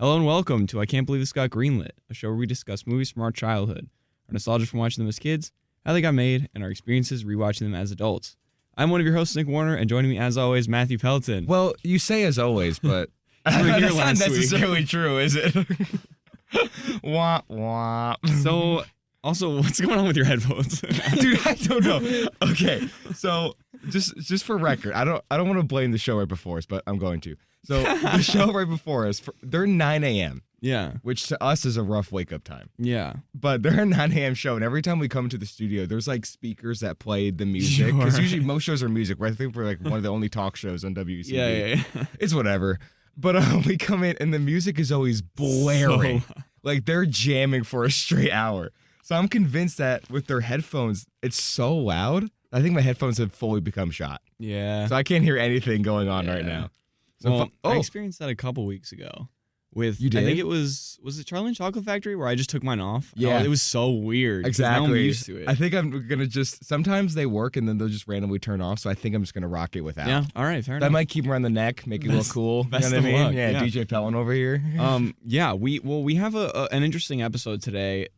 Hello and welcome to I Can't Believe This Got Greenlit, a show where we discuss movies from our childhood, our nostalgia from watching them as kids, how they got made, and our experiences rewatching them as adults. I'm one of your hosts, Nick Warner, and joining me as always, Matthew Pelton. Well, you say as always, but that's not necessarily true, is it? Wah, wah. So, also, what's going on with your headphones? Dude, I don't know. Okay, so just for record, I don't want to blame the show right before us, but I'm going to. So the show right before us, they're 9 a.m. Yeah. Which to us is a rough wake-up time. Yeah. But they're a 9 a.m. show, and every time we come to the studio, there's like speakers that play the music. Because usually most shows are music, right? I think we're like one of the only talk shows on WCB. Yeah. It's whatever. But we come in, and the music is always blaring. Like they're jamming for a straight hour. So I'm convinced that with their headphones, it's so loud. I think my headphones have fully become shot. Yeah. So I can't hear anything going on right now. So I experienced that a couple weeks ago. With, you did? I think it was it Charlie and Chocolate Factory where I just took mine off? Yeah. It was so weird. Exactly. Now I'm used to it. I think I'm going to sometimes they work and then they'll just randomly turn off. So I think I'm just going to rock it without. Yeah. All right. Fair enough. That might keep them around the neck, make it look cool. Best You know what I mean? luck. Yeah, DJ Pelton over here. Yeah. We have an interesting episode today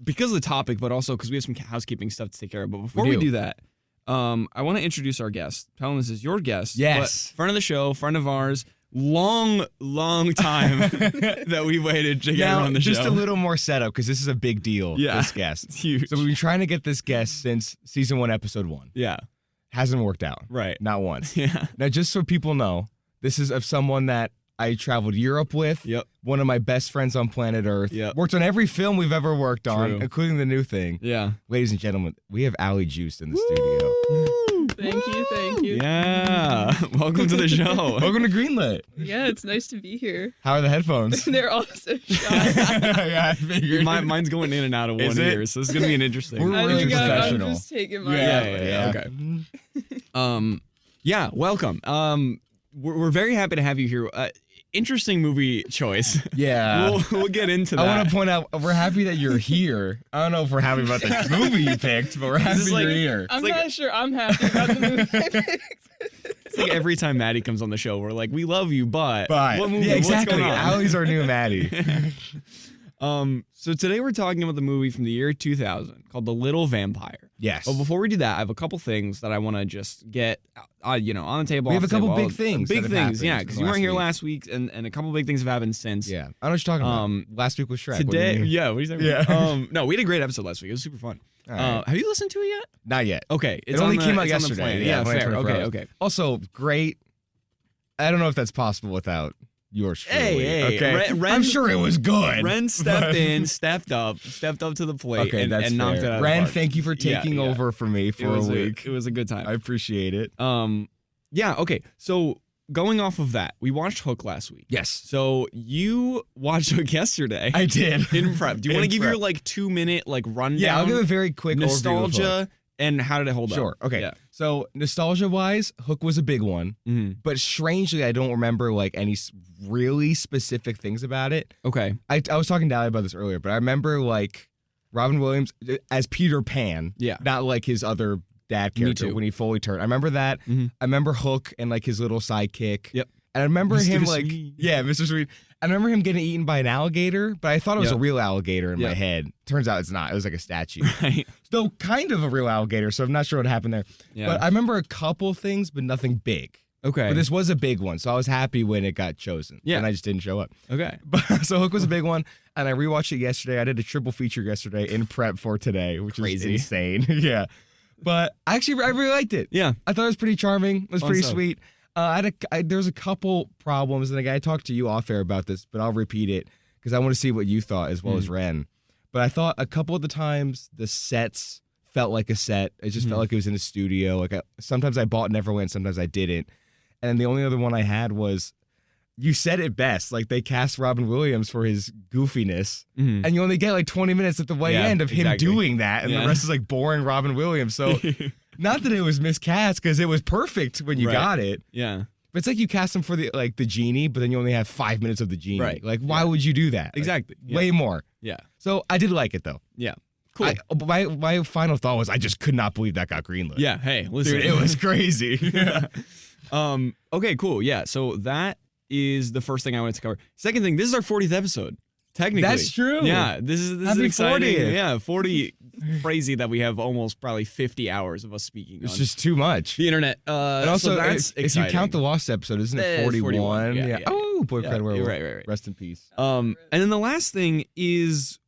because of the topic, but also because we have some housekeeping stuff to take care of. But before we do that, I want to introduce our guest. Pelton, this is your guest. Yes. Friend of the show, friend of ours. Long time that we waited to get her on the show. Just a little more setup because this is a big deal. Yeah, this guest. It's huge. So we've been trying to get this guest since season 1, episode 1. Yeah, hasn't worked out. Right, not once. Yeah. Now, just so people know, this is of someone that I traveled Europe with. Yep. One of my best friends on planet Earth. Yep. Worked on every film we've ever worked on, True. including the new thing. Yeah. Ladies and gentlemen, we have Giust in the studio. Thank you. Yeah. Welcome to the show. Welcome to Greenlit. Yeah, it's nice to be here. How are the headphones? They're also shot. Yeah, I figured. Mine's going in and out of one ear, so this is gonna be an interesting. We're really I'm professional. just taking mine. Yeah. Okay. Yeah. Welcome. We're very happy to have you here. Interesting movie choice. Yeah. We'll get into that. I want to point out, we're happy that you're here. I don't know if we're happy about the movie you picked, but we're happy you're here. I'm not sure I'm happy about the movie I picked. It's like every time Maddie comes on the show, we're like, we love you, but what movie? Yeah, exactly. What's going on? Allie's our new Maddie. So today we're talking about the movie from the year 2000 called The Little Vampire. Yes. But before we do that, I have a couple things that I want to just get, on the table. We have a couple big things. Big that have things, happened yeah, because you weren't here week. last week, and a couple big things have happened since. Yeah. I don't know what you're talking about. Last week was Shrek. Today, what do you mean? yeah, what are you talking about? No, we had a great episode last week. It was super fun. Right. Have you listened to it yet? Not yet. Okay. It only came out it's on the yesterday. plan. Yeah, fair. 24 hours. Okay. Also, great. I don't know if that's possible without yours truly. Hey. Okay. Ren, I'm sure it was good. Ren stepped up to the plate Okay, that's and knocked fair. it out of Ren, the park. thank you for taking over for me for a week. It was a good time. I appreciate it. Yeah, okay. So going off of that, we watched Hook last week. Yes. So you watched Hook yesterday. I did. In prep. Do you want to give prep. your 2-minute rundown? Yeah, I'll give a very quick overview of Hook. Nostalgia and how did it hold up? Sure. Okay. Yeah. So nostalgia-wise, Hook was a big one, but strangely, I don't remember any really specific things about it. Okay. I was talking to Ali about this earlier, but I remember Robin Williams as Peter Pan. Yeah. Not his other dad character when he fully turned. I remember that. I remember Hook and his little sidekick. Yep. And I remember Mr. him Sweet. yeah, Mr. Sweet. I remember him getting eaten by an alligator, but I thought it was a real alligator in my head. Turns out it's not. It was like a statue. Right. So kind of a real alligator, so I'm not sure what happened there. Yeah. But I remember a couple things, but nothing big. Okay. But this was a big one, so I was happy when it got chosen. Yeah. And I just didn't show up. Okay. But so Hook was a big one, and I rewatched it yesterday. I did a triple feature yesterday in prep for today, which Crazy. is insane. Yeah. But I really liked it. Yeah. I thought it was pretty charming. It was Fun pretty stuff. sweet. There was a couple problems, and I talked to you off air about this, but I'll repeat it because I want to see what you thought as well as Ren. But I thought a couple of the times the sets felt like a set. It just felt like it was in a studio. Sometimes I bought Neverland, sometimes I didn't. And then the only other one I had was, you said it best. They cast Robin Williams for his goofiness, and you only get 20 minutes at the way end of him doing that, and the rest is boring Robin Williams. So. Not that it was miscast, because it was perfect when you got it. Yeah. But it's you cast him for the genie, but then you only have 5 minutes of the genie. Right. Why would you do that? Exactly. Way more. Yeah. So I did like it though. Yeah. Cool. My final thought was I just could not believe that got greenlit. Yeah. Hey, listen. Dude, it was crazy. Okay, cool. Yeah. So that is the first thing I wanted to cover. Second thing, this is our 40th episode. Technically. That's true. Yeah, this is Happy exciting. 40th. Yeah, 40. Crazy that we have almost probably 50 hours of us speaking It's on just too much. the internet. And also, so that's if you count exciting. the lost episode, isn't it It's 41? 41. Yeah. Oh, boy, Yeah, Cred Werewolf. right. Rest in peace. And then the last thing is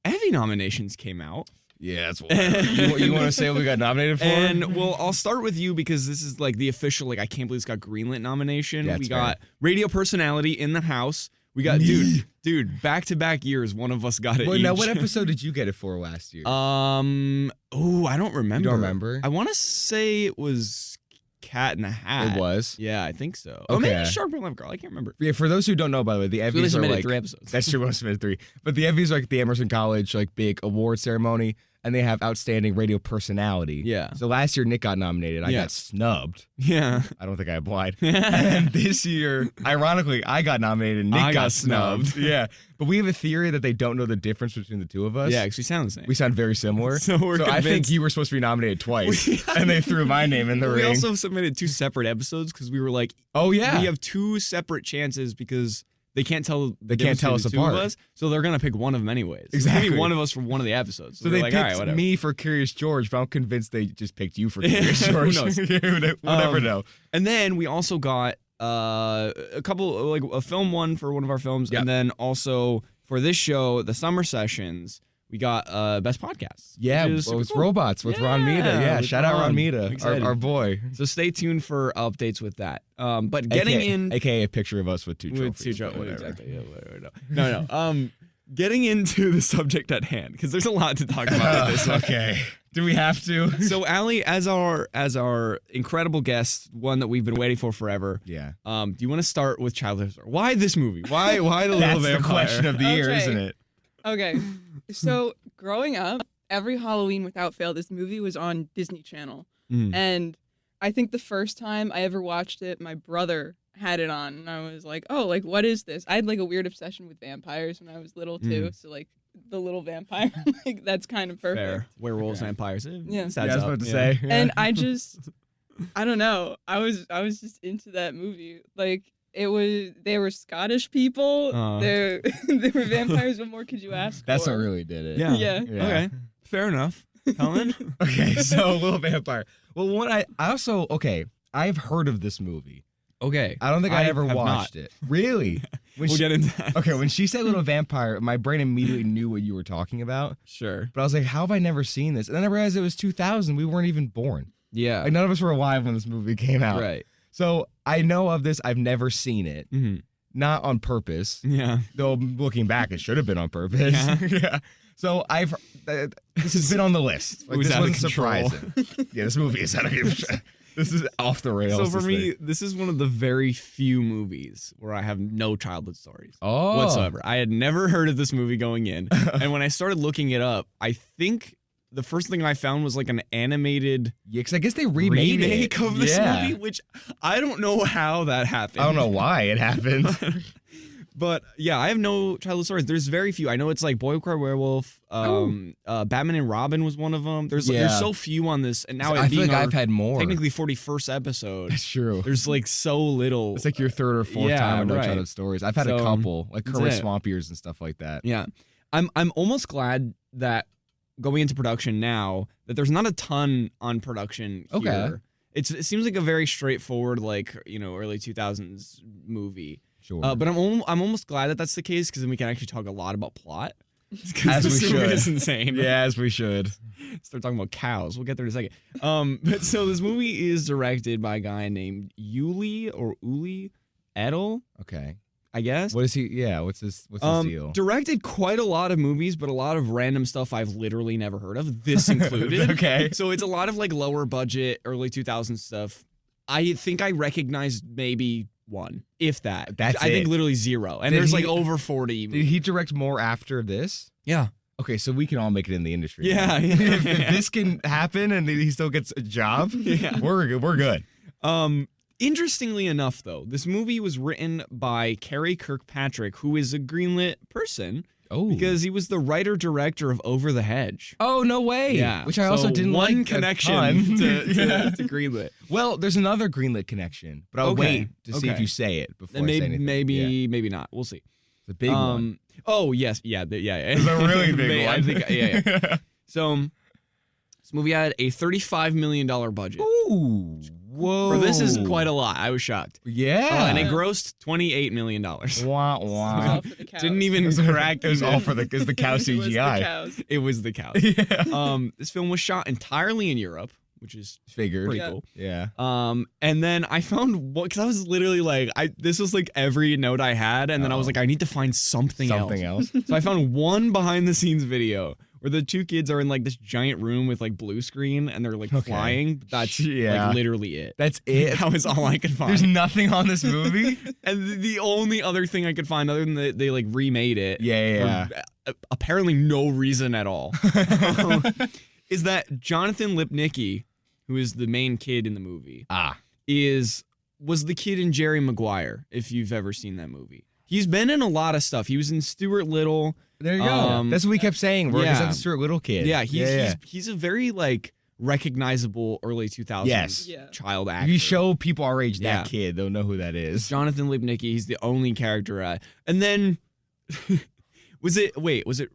Evie nominations came out. Yeah, that's what you want to say what we got nominated for? And well, I'll start with you because this is like the official, like, I can't believe it's got Greenlit nomination. Yeah, we it's got radio personality in the house. We got dude, back-to-back years, one of us got it. Well, each. now, what episode did you get it for last year? I don't remember. You don't remember? I want to say it was Cat in the Hat. It was? Yeah, I think so. Or maybe Okay. Shark Boy Love Girl. I can't remember. Yeah, for those who don't know, by the way, the We only Evvies are submitted like 3 episodes. That's true. We only submitted 3, but the Evvies are like the Emerson College like big award ceremony, and they have outstanding radio personality. Yeah. So last year Nick got nominated. I Yeah. got snubbed. Yeah. I don't think I applied. And this year, ironically, I got nominated. Nick I got snubbed. snubbed. Yeah, but we have a theory that they don't know the difference between the two of us. Yeah, because we sound the same. We sound very similar. So we're I think convinced- you were supposed to be nominated twice, and they threw my name in the we ring. also submitted 2 separate episodes because we were like, Oh yeah, we have 2 separate chances because they can't tell They can't tell us the two of apart. us, so they're gonna pick one of them anyways. It's Exactly. gonna be one of us from one of the episodes. So we're they like, picked all right, whatever. me for Curious George, but I'm convinced they just picked you for Curious Who George. knows? We'll never know. And then we also got a couple, like a film one for one of our films, Yep. and then also for this show, the summer sessions, we got best podcasts. Yeah, which is well, it's super cool. Robots with Ron Mida. Yeah, with shout out Ron Ron. Mida, Exciting. our boy. So stay tuned for updates with that. But getting in AKA a picture of us with 2 trophies. with two but trophies, whatever. exactly. Yeah, no. Getting into the subject at hand because there's a lot to talk about with this one. Okay. Do we have to? So Allie, as our incredible guest, one that we've been waiting for forever. Yeah. Do you want to start with Childhood Story? Why this movie? Why the Little That's Vampire? the question of the year, Okay. isn't it? Okay. So growing up, every Halloween without fail, this movie was on Disney Channel. Mm. And I think the first time I ever watched it, my brother had it on. And I was like, oh, like, what is this? I had like a weird obsession with vampires when I was little too. So like the little vampire, like that's kind of perfect. Fair. Werewolves, Okay. vampires. Yeah. Adds Yeah, I was up, about to yeah. say. And I don't know. I was just into that movie. Like they were Scottish people. They were vampires. What more could you ask That's for? what really did it. Yeah. Yeah. Okay. Fair enough. Helen? Okay, so Little Vampire. Well, one I also I've heard of this movie. Okay. I don't think I ever have watched not. it. Really? When We'll she- get into that. Okay, when she said Little Vampire, my brain immediately knew what you were talking about. Sure. But I was like, how have I never seen this? And then I realized it was 2000. We weren't even born. Yeah. Like, none of us were alive when this movie came out. Right. So I know of this. I've never seen it. Mm-hmm. Not on purpose. Yeah. Though looking back, it should have been on purpose. Yeah. Yeah. So this has been on the list. Like, was this out of wasn't control. surprising. Yeah, this movie is out of control. This is off the rails. So for this me, thing. this is one of the very few movies where I have no childhood stories Oh. whatsoever. I had never heard of this movie going in. And when I started looking it up, I think the first thing I found was like an animated Yeah, because I guess they remade remake it. of this Yeah. movie, which I don't know how that happened. I don't know why it happened. But yeah, I have no childhood stories. There's very few. I know it's like Boy Cried Werewolf, Batman and Robin was one of them. There's Yeah. so few on this, and now I it feel being like our I've had more. technically 41st episode. That's true. There's like so little. It's like your third or fourth Yeah, time with no right. childhood stories. I've had a So, couple, like that's Current it. Swamp Years and stuff like that. Yeah, I'm almost glad that going into production now that there's not a ton on production here. Okay. It seems like a very straightforward, like, early 2000s movie. Sure. But I'm almost glad that that's the case because then we can actually talk a lot about plot. As we this movie should. is insane. yeah, as we should. Start talking about cows. We'll get there in a second. But so this movie is directed by a guy named Uli Edel, Okay. I guess. What is he? Yeah. What's his deal? Directed quite a lot of movies, but a lot of random stuff I've literally never heard of. This included. Okay. So it's a lot of like lower budget, early 2000s stuff. I think I recognized maybe one, if that. That's I think it. literally zero. And Did there's he- like over 40. Did he direct more after this? Yeah. Okay, so we can all make it in the industry. Yeah. if this can happen and he still gets a job, Yeah. we're good. We're good. Interestingly enough, though, this movie was written by Carrie Kirkpatrick, who is a Greenlit person. Oh. because he was the writer-director of Over the Hedge. Oh, no way. Yeah. Which I also didn't like one a connection ton. to Greenlit. Well, there's another Greenlit connection, but I'll Okay, wait to see if okay. you say it before And I say maybe anything. maybe not. We'll see. The big one. Oh yes, yeah. It's a really big one. I think yeah. So this movie had a $35 million budget. Ooh. Whoa. For this is quite a lot. I was shocked. Yeah. And it grossed $28 million. Wah, It was wah. all for the cows. Didn't even crack. It was all for the cow It was the CGI. cows. It was the cow. Yeah. This film was shot entirely in Europe, which is Figured. pretty Yeah. cool. Yeah. And then I found what, because I was literally like, this was like every note I had, and then I was like, I need to find something else. So I found one behind the scenes video where the two kids are in like this giant room with like blue screen and they're like flying. That's Yeah. like literally it. That's it. That was all I could find. There's nothing on this movie. And the only other thing I could find, other than that they like remade it, Yeah. for apparently no reason at all, is that Jonathan Lipnicki, who is the main kid in the movie, was the kid in Jerry Maguire, if you've ever seen that movie. He's been in a lot of stuff. He was in Stuart Little. There you go. That's what we kept saying. We're yeah. the Stuart Little kid. Yeah, he's a very like recognizable early 2000s Yes. Yeah. child actor. If you show people our age that Yeah. kid, they'll know who that is. Jonathan Lipnicki, he's the only character and then was it Richard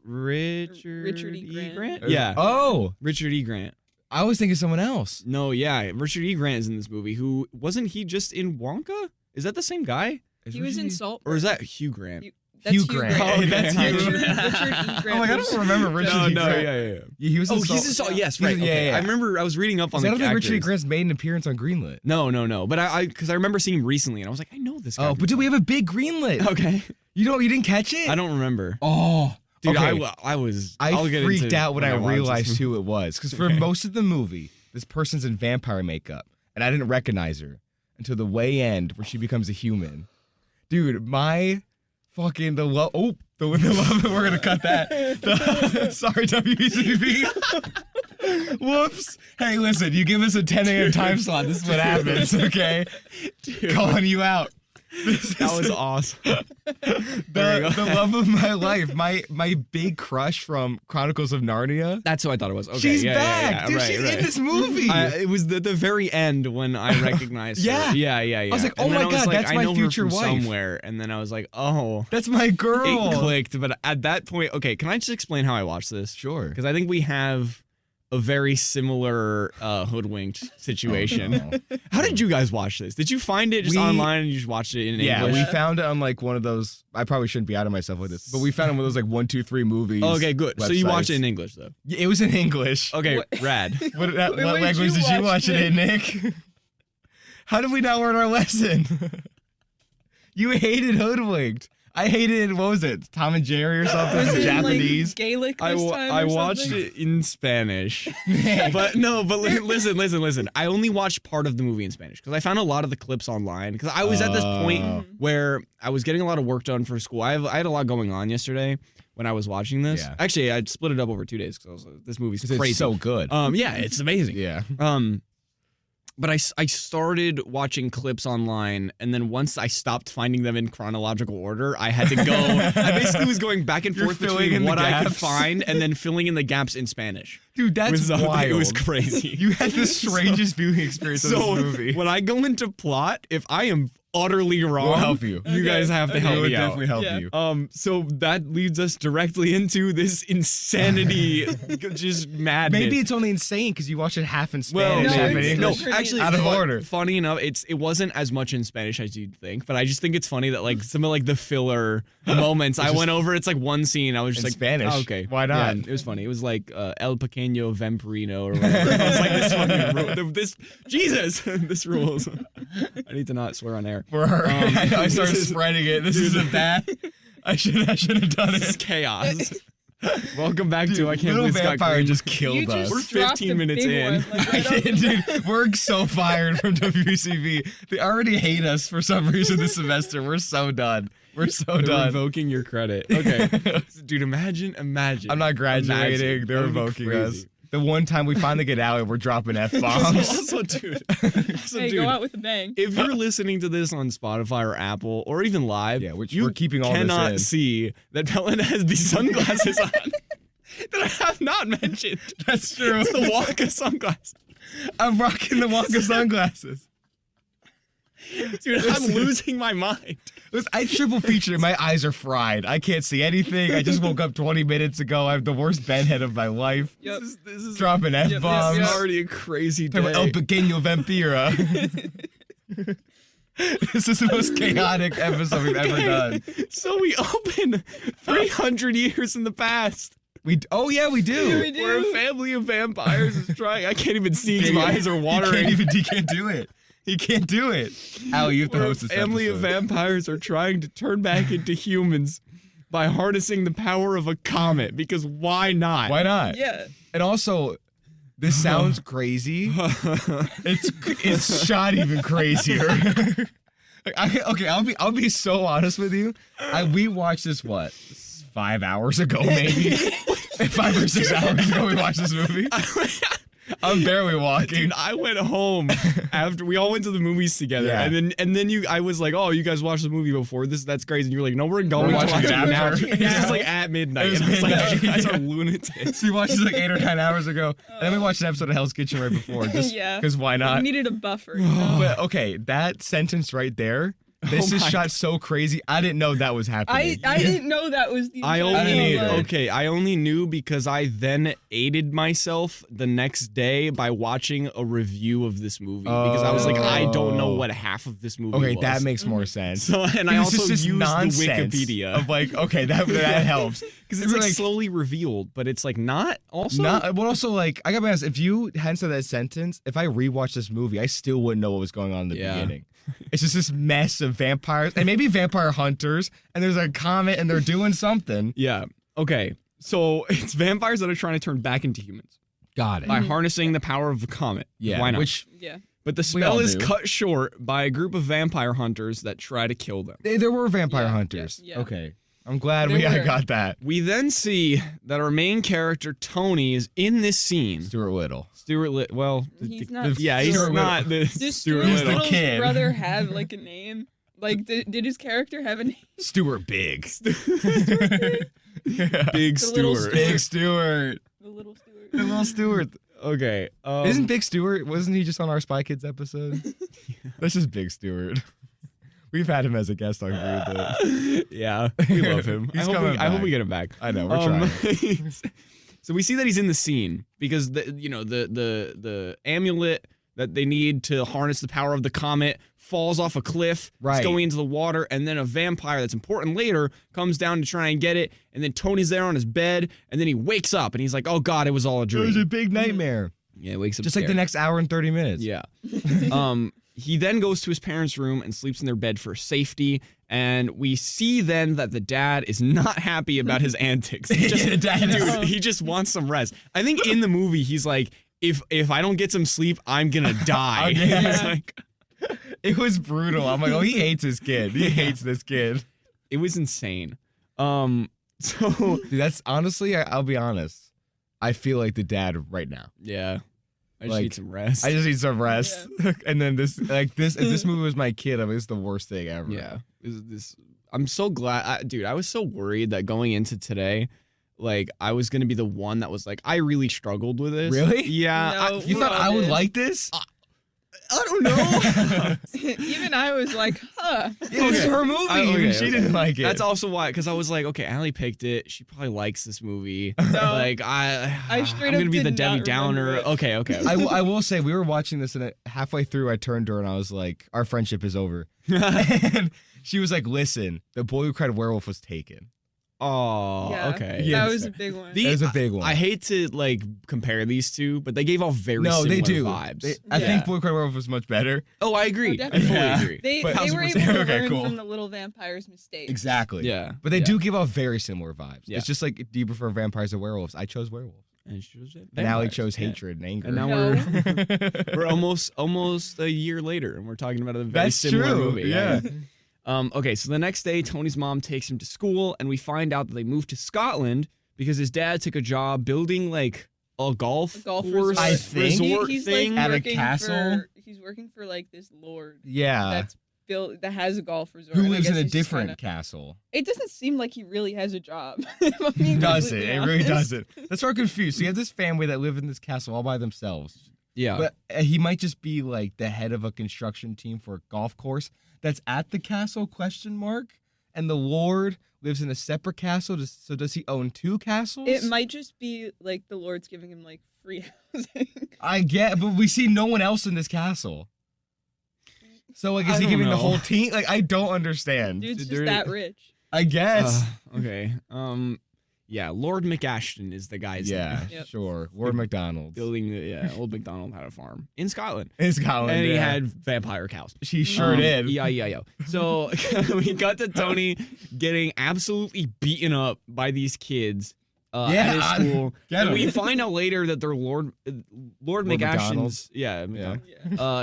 E. Grant? Yeah. Oh, Richard E. Grant. I was thinking someone else. No, yeah. Richard E. Grant is in this movie. Who wasn't he just in Wonka? Is that the same guy? He was in Salt. Or is that Hugh Grant? That's Hugh Grant. Oh, that's Richard Hugh E. Grant. Grant. Oh, like, I don't remember Richard E. Grant. yeah. He was in Oh, Salt. he's in Salt. Yes, He's- right. yeah, okay. yeah. I remember I was reading up on I the don't think Richard E. actors. Grant's made an appearance on Greenlit. No. But because I remember seeing him recently, and I was like, I know this guy. Oh, but dude, we have a big Greenlit. Okay. You didn't catch it? I don't remember. Oh, Dude, okay. I was. I I'll get freaked into out when I watched realized this. who it was. Because for Okay. most of the movie, this person's in vampire makeup, and I didn't recognize her until the way end where she becomes a human. Dude, my fucking the love. We're gonna cut that. Sorry, WBCB. Whoops. Hey, listen, you give us a 10 a.m. time slot. This is what happens. Okay, Dude, calling you out. that was awesome. The love of my life, my big crush from Chronicles of Narnia. That's who I thought it was. Okay, She's yeah, back, yeah, dude. right, She's right. in this movie. It was the very end when I recognized Yeah. her. Yeah. I was like, oh And then my I was God, like, that's I my know her future from wife. somewhere. And then I was like, oh, That's my girl. it clicked. But at that point, okay, can I just explain how I watched this? Sure. Because I think we have a very similar hoodwinked situation. How did you guys watch this? Did you find it just online and you just watched it in Yeah, English? we found it on like one of those. I probably shouldn't be out of myself with this, but we found it on one of those like 1, 2, 3 movies. Okay, good. So you watched it in websites. English though. Yeah, it was in English. Okay, rad. What Wait, language you did you watch watched it in, Nick? How did we not learn our lesson? You hated hoodwinked. I hated, what was it, Tom and Jerry or something? Was it Japanese. like Gaelic this time I or watched something? it in Spanish. But listen. I only watched part of the movie in Spanish because I found a lot of the clips online. Because I was at this point where I was getting a lot of work done for school. I had a lot going on yesterday when I was watching this. Yeah. Actually, I split it up over 2 days because I was like, this movie's crazy. It's so good. Yeah, it's amazing. Yeah. But I started watching clips online, and then once I stopped finding them in chronological order, I had to go. I basically was going back and You're forth filling between in the what I could gaps. find and then filling in the gaps in Spanish. Dude, that's wild. It was crazy. You had the strangest viewing experience of So this movie. when I go into plot, if I am utterly wrong, We'll help you. You guys have to Okay. help We would me out. definitely help Yeah. you. So that leads us directly into this insanity, just madness. Maybe it's only insane because you watch it half in Well, Spanish, no, half in it's- English. no, actually, out of order. Funny enough, it wasn't as much in Spanish as you'd think, but I just think it's funny that like some of like the filler moments I went over. It's like one scene. I was just In like, Spanish. oh, okay, Why not? Yeah, it was funny. It was like El Pequeño Vampirino or whatever. I was like, this fucking this Jesus, this rules. I need to not swear on air. I know, I started this is- spreading it. This isn't bad. I should have done This is it. chaos. Welcome back Dude, to I Can't Little Believe Scott Vampire Green just You killed just us. We're dropped 15 a minutes big in. one, like, right off the- Dude, we're so fired from WCB. They already hate us for some reason this semester. We're so done. We're so They're done. revoking your credit. Okay. Dude, imagine. I'm not graduating. Imagine. They're That would be revoking crazy. us. the one time we finally get out and we're dropping F-bombs. Also, dude. Hey, go out with a bang. If you're listening to this on Spotify or Apple or even live, Yeah, which you we're keeping all this cannot in. see that Pelton has these sunglasses on that I have not mentioned. That's true. It's the Wonka sunglasses. I'm rocking the Wonka sunglasses. Dude, I'm losing my mind. Listen, I triple featured it. My eyes are fried. I can't see anything. I just woke up 20 minutes ago. I have the worst bed head of my life. Yep. This is Dropping F-bombs. This is already a crazy day. Talking about El Pequeño Vampira. This is the most chaotic episode we've ever done. So we open 300 years in the past. We do. Where a do. family of vampires is trying. I can't even see because my eyes are watering. He can't do it. He can't do it. Al, you have to Where a host this family of episode. vampires are trying to turn back into humans by harnessing the power of a comet. Because why not? Why not? Yeah. And also, this sounds crazy. It's shot even crazier. I'll be so honest with you. We watched this 5 hours ago, maybe 5 or 6 hours ago. We watched this movie. I'm barely walking. Dude, I went home after we all went to the movies together, Yeah. and then I was like, "Oh, you guys watched the movie before? That's crazy." And you were like, "No, we're going to watch watching it it now." after. This Yeah. is like at midnight. It was and I was like, midnight. "You guys are lunatics." So we watched this like 8 or 9 hours ago, and then we watched an episode of Hell's Kitchen right before, just Yeah. because why We not? needed a buffer. You know? But okay, that sentence right there. This Oh is my shot so crazy. I didn't know that was happening. I didn't know that was the. I entire only didn't either. like- okay. I only knew because I then aided myself the next day by watching a review of this movie because I was like, I don't know what half of this movie Okay, was. that makes more sense. So, and I Because also it's just used the nonsense Wikipedia of like, okay, that helps. because it's like slowly revealed, but it's like not also. Not, but also like I gotta be honest, if you hadn't said that sentence, if I rewatched this movie, I still wouldn't know what was going on in the Yeah. beginning. It's just this mess of vampires and maybe vampire hunters, and there's a comet and they're doing something. Yeah. Okay. So it's vampires that are trying to turn back into humans Got by harnessing the power of the comet. Yeah, Why not? which Yeah. But the we all spell is do. cut short by a group of vampire hunters that try to kill them. there were vampire Yeah, hunters. yeah. Okay, I'm glad There I were. got that. We then see that our main character Tony is in this scene. Stuart Little. Stuart Little. Well, He's not. yeah, he's Stuart not the Does Stuart Stuart He's the Little. Little's kid. brother have like a name? Like, did his character have a name? Stuart Big. Big The little Stuart. Big Stuart. The little Stuart. The little Stuart. Okay. Isn't Big Stuart? Wasn't he just on our Spy Kids episode? That's just Big Stuart. We've had him as a guest on Greenlit. Yeah, we love him. He's I coming hope back. we get him back. I know, we're trying. So we see that he's in the scene because the amulet that they need to harness the power of the comet falls off a cliff. Right. It's going into the water, and then a vampire that's important later comes down to try and get it, and then Tony's there on his bed, and then he wakes up and he's like, "Oh God, it was all a It dream." was a big nightmare. Yeah, he wakes up Just like the scared. next hour and 30 minutes. Yeah. He then goes to his parents' room and sleeps in their bed for safety. And we see then that the dad is not happy about his antics. He just, Yeah, the dad is- dude, he just wants some rest. I think in the movie he's like, if I don't get some sleep, I'm gonna die. Yeah. It's like, It was brutal. I'm like, oh, he hates his kid. He hates this kid. it was insane. So Dude, that's honestly, I'll be honest. I feel like the dad right now. yeah, I just Like, need some rest. I just need some rest. And then this, if this movie was my kid, I mean, it's the worst thing ever. Yeah. I'm so glad. Dude, I was so worried that going into today, like, I was going to be the one that was like, I really struggled with this. Really? Yeah. No. You We thought all I would did. like this? I don't know. Even I was like, huh. Yeah, this is her movie. Even she didn't like it. That's also why, because I was like, okay, Allie picked it. She probably likes this movie. No. Like, I'm straight going up to be the did Debbie not Downer. remember it. Okay. I will say, we were watching this, and halfway through, I turned to her and I was like, our friendship is over. And she was like, listen, the boy who cried werewolf was taken. Oh, Yeah. okay. Yeah. That was a big one. That was a big one. I hate to, like, compare these two, but they gave off very No, similar they do. vibes. I Yeah. think Boy Who Cried Werewolf was much better. Oh, I agree. Oh, I definitely. fully Yeah. agree. They But- were able 1000%. to Okay, learn cool. from the little vampire's mistakes. Exactly. Yeah. But they Yeah. do give off very similar vibes. Yeah. It's just like, do you prefer vampires or werewolves? I chose werewolves. And she was And Allie vampires. chose Yeah. hatred and anger. And now No. we're almost a year later, and we're talking about a very That's similar true. movie. Yeah. Okay, so the next day, Tony's mom takes him to school, and we find out that they moved to Scotland because his dad took a job building like a golf golf course resort. I think. resort He's thing. like At a working castle? he's working for like this lord Yeah. that's built that has a golf resort. Who and I lives in guess a he's just different kinda- castle? It doesn't seem like he really has a job. If I'm being Does it? completely It really honest. doesn't. That's why I'm confused. So you have this family that live in this castle all by themselves. Yeah. But he might just be like the head of a construction team for a golf course that's at the castle, question mark? And the Lord lives in a separate castle. So does he own 2 castles? It might just be like the Lord's giving him like free housing. I get, but we see no one else in this castle. So like, is I he don't giving the know. whole team? Like, I don't understand. Dude's There- just that rich. I guess. Okay. Yeah. Lord McAshton is the guy's Yeah, name. Yep. sure. Lord McDonald's. Building the old McDonald had a farm in Scotland. In Scotland. And he yeah. had vampire cows. She sure did. E-I-E-I-O. So we got to Tony getting absolutely beaten up by these kids at his school. Get And we him. find out later that they're Lord McDonald's? McAshton's. Yeah.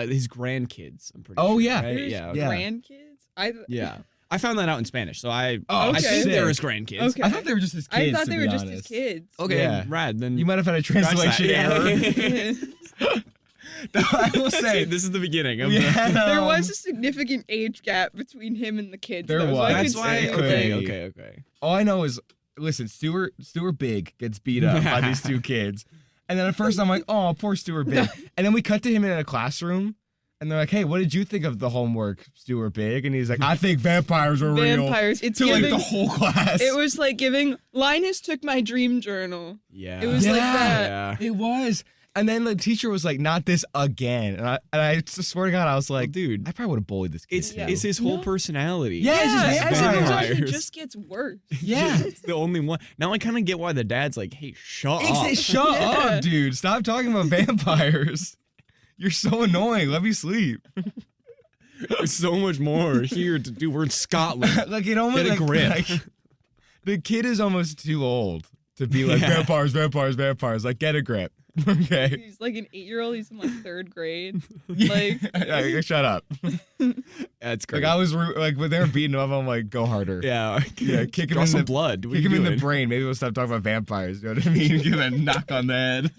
His grandkids. I'm pretty Oh, sure. yeah. Right? There's Yeah. Yeah. grandkids. Yeah. I found that out in Spanish, so I Oh, I okay. think they're his sick. grandkids. Okay. I thought they were just his kids. I thought to they be were just his honest. kids. Okay, Yeah. rad. Then You might have had a scratch that. translation error. I will See, say, this is the beginning. Of we had, There was a significant age gap between him and the kids. There though, so was. I That's could why. say, Okay. all I know is, listen, Stuart Big gets beat up by these 2 kids. And then at first I'm like, oh, poor Stuart Big. And then we cut to him in a classroom. And they're like, hey, what did you think of the homework, Stuart Big? And he's like, I think vampires are real. Vampires. It's To like giving. the whole class. It was like giving. Linus took my dream journal. Yeah. It was like that. Yeah. It was. And then the teacher was like, not this again. And I swear to God, I was like, Dude, I probably would have bullied this kid. it's too. it's his whole No. personality. Yeah, it's just as it goes on, vampires. he just gets worse. Yeah. It's the only one. Now I kind of get why the dad's like, hey, shut He up. said, shut Yeah. up, dude. Stop talking about vampires. You're so annoying. Let me sleep. There's so much more here to do. We're in Scotland. Like it almost Get a like, grip. like, the kid is almost too old to be like Yeah. vampires. Like get a grip. Okay. He's like an 8-year-old. He's in like 3rd grade. Yeah. Like- Yeah, shut up. That's great. Like I was like when they were beating him up, I'm like, go harder. yeah. Yeah, kick him Draw in some the blood. What are Kick you him in the doing? brain. Maybe we'll stop talking about vampires. You know what I mean? Give him a knock on the head.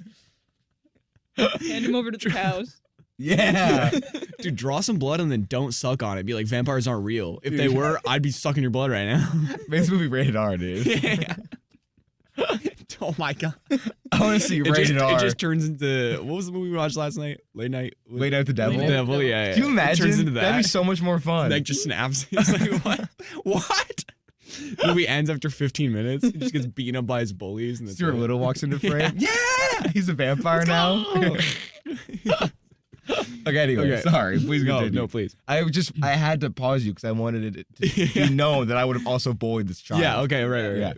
Hand him over to the cows. Yeah. Dude, draw some blood and then don't suck on it. Be like, vampires aren't real. If they Dude. were, I'd be sucking your blood right now. Make this movie rated R, dude. Yeah. Oh my god. I want to see rated R. It just turns into what was the movie we watched last night? Late night. with Late Night with the Devil. Late the Night Devil. Yeah. Can you It imagine? turns into that. That'd be so much more fun. Neck just snaps. He's like, what? What? The movie ends after 15 minutes. He just gets beaten up by his bullies. And that's Stuart it. Little walks into frame. Yeah, he's a vampire now. Okay, anyway, Okay. sorry. Please continue. No, please. I had to pause you because I wanted it to be known that I would have also bullied this child. Yeah. Okay. Right. Yeah.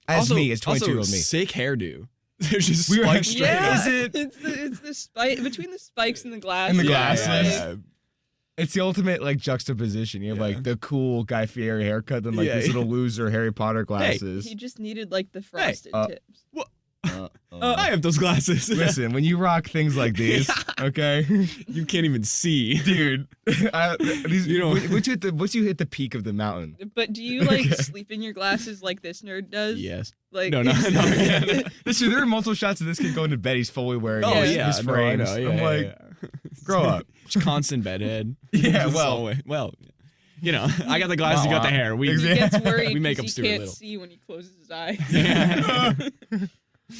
As As me, as 22-year-old also, me. Sick hairdo. There's just We were- spikes straight Yeah, up. it's the spike between the spikes and the glasses. And the Yeah, glasses. yeah, yeah. It's the ultimate like juxtaposition. You have Yeah. like the cool Guy Fieri haircut, then like Yeah. this little loser Harry Potter glasses. He just needed like the frosted tips. I have those glasses. Listen, when you rock things like these, okay, You can't even see. dude. You know- Once you hit the peak of the mountain, But do you like Okay. sleep in your glasses like this nerd does? Yes. Like No. Yeah. listen, there are multiple shots of this kid going to bed. He's fully wearing Oh his, yeah. his No, I frames. know. Yeah, I'm yeah, like, yeah. grow up. Just constant bedhead. Yeah, Just well. always- you know, I got the glasses, you got the hair. We He Exactly. gets worried We make because up he Stuart can't Little. see when he closes his eyes. Yeah.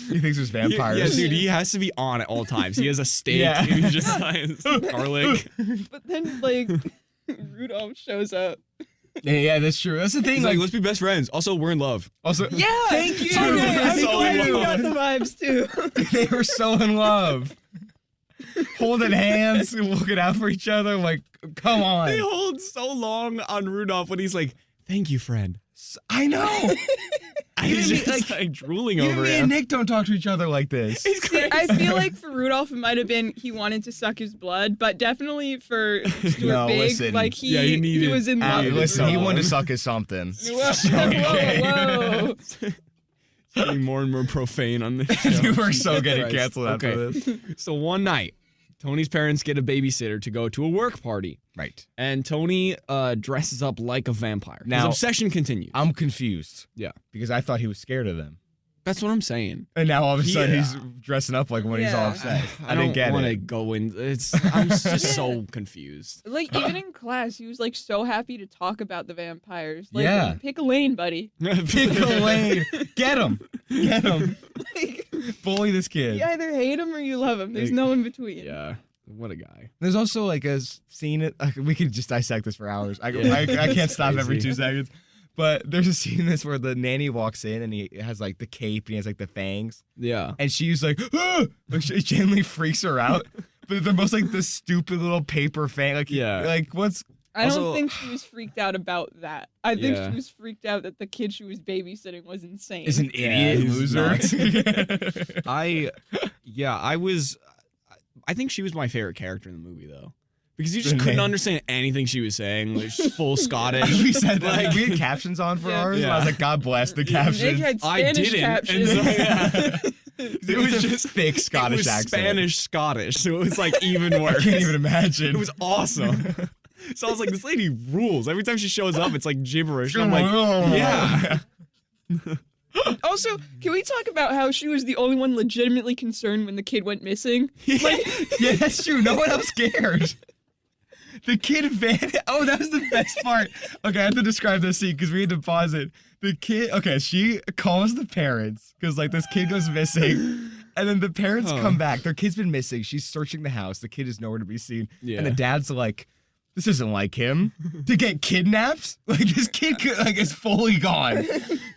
He thinks there's vampires. Yeah, dude, he has to be on at all times. He has a steak. Yeah. And he just like garlic. But then like Rudolph shows up. Yeah, that's true. That's the thing. He's like, Like, let's be best friends. Also, we're in love. also, Yeah. thank you. Okay, They're I'm so glad in you love. got the vibes too. They were so in love, holding hands, looking out for each other. Like, come They on. hold so long on Rudolph when he's like, "Thank you, friend." I know. He's Even me, just like drooling Even over me him. and Nick don't talk to each other like this. He's See, crazy. I feel like for Rudolph it might have been he wanted to suck his blood, but definitely for Stuart No, Big, listen. like Yeah, he he needed- was in love. with Listen, he Rudolph. wanted to suck his something. Whoa, Okay. whoa, whoa. Getting more and more profane on this show. Dude, we're so getting Christ. canceled after Okay. this. So one night, Tony's parents get a babysitter to go to a work party, Right. and Tony dresses up like a vampire. His Now- obsession continues. I'm confused. Yeah. Because I thought he was scared of them. That's what I'm saying. And now all of a sudden Yeah. he's dressing up like when he's all Yeah. upset. I didn't get don't want to it. go in. I'm just Yeah. so confused. Like even in class, he was like so happy to talk about the vampires. Like, Yeah. pick a lane, buddy. Pick a lane. Get him. Get him. Like, Bully this kid. you either hate him or you love him. There's no in between. Yeah. What a guy. There's also like a scene. We could just dissect this for hours. I can't stop every Crazy. 2 seconds. But there's a scene in this where the nanny walks in and he has like the cape and he has like the fangs. Yeah. And she's like, ah! Like she genuinely freaks her out. But they're most like the stupid little paper fang. Like, Yeah. Like what's. I Also- don't think she was freaked out about that. I think Yeah. she was freaked out that the kid she was babysitting was insane. Is an Yeah, idiot he's loser. I think she was my favorite character in the movie though. Because you just The couldn't name. understand anything she was saying. Like she's full Scottish. We said that. Like- We had captions on for Yeah. ours. And I was like, God bless the Nick captions. had I Spanish didn't. And captions. so, yeah. It was just thick Scottish it was accent. Spanish Scottish, so it was like even worse. I can't even imagine. It was awesome. So I was like, this lady rules. Every time she shows up, it's like gibberish. And I'm like, yeah. Also, can we talk about how she was the only one legitimately concerned when the kid went missing? Like, Yeah, that's true. No one else cared. The kid vanished. Oh, that was the best part. Okay, I have to describe this scene because we had to pause it. The kid, okay, she calls the parents because like this kid goes missing. And then the parents come back. Their kid's been missing. She's searching the house. The kid is nowhere to be seen. Yeah. And the dad's like, this isn't like him. To get kidnapped? Like this kid like is fully gone.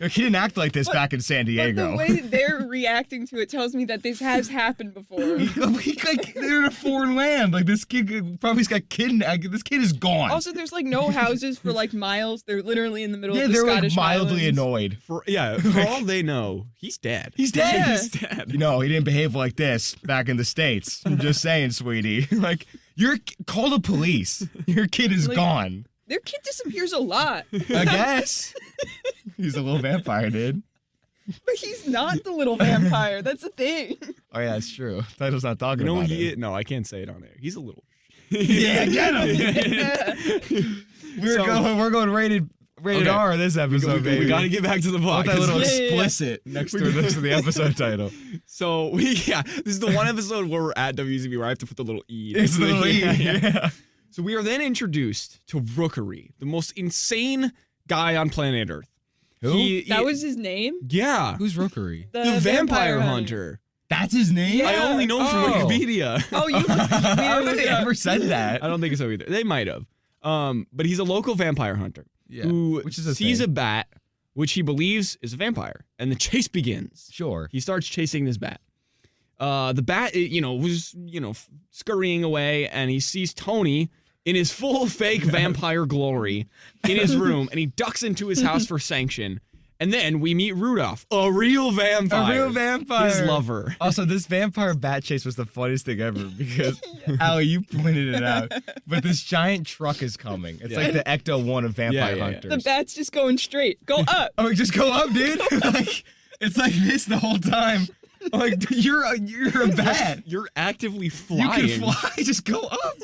Like, he didn't act like this back in San but Diego. the way they're reacting to it tells me that this has happened before. Like, they're in a foreign land. Like this kid probably got kidnapped. This kid is gone. Also, there's like no houses for like miles. They're literally in the middle Yeah, of the they're like Scottish mildly Highlands. annoyed. For all they know, he's dead. He's dead. Yeah. He's dead. You know, he didn't behave like this back in the States. I'm just saying, sweetie. Like, call the police. Your kid is Like- gone. Their kid disappears a lot, I guess. He's a little vampire, dude. but he's not the little vampire. That's the thing. Oh, yeah, it's true. Title's not talking You know about he it. No, I can't say it on air. He's a little. Yeah, get him. We're going rated Okay. R this episode, baby. We got to get back to the Put plot. that little 'cause- Yeah. explicit next to the episode title. So this is the one episode where we're at WCB where I have to put the little E. It's the lead. Yeah. So we are then introduced to Rookery, the most insane guy on planet Earth. Who? That was his name. Yeah, Who's Rookery? the vampire hunter. That's his name? Yeah. I only know from Oh. Wikipedia. Oh, you. I don't think they Yeah. ever said that. I don't think so either. They might have. But he's a local vampire hunter who which is a sees thing. a bat, which he believes is a vampire, and the chase begins. Sure. He starts chasing this bat. The bat, was scurrying away, and he sees Tony in his full fake vampire glory in his room, and he ducks into his house for sanction. And then we meet Rudolph, a real vampire. A real vampire. His lover. Also, this vampire bat chase was the funniest thing ever because, Allie, you pointed it out. But this giant truck is coming. It's Yeah. like the Ecto-1 of vampire Yeah. hunters. The bat's just going straight. Go up. Oh, just go up, dude. Like, it's like this the whole time. Like, you're a bat. You're actively You flying. can fly. Just go up.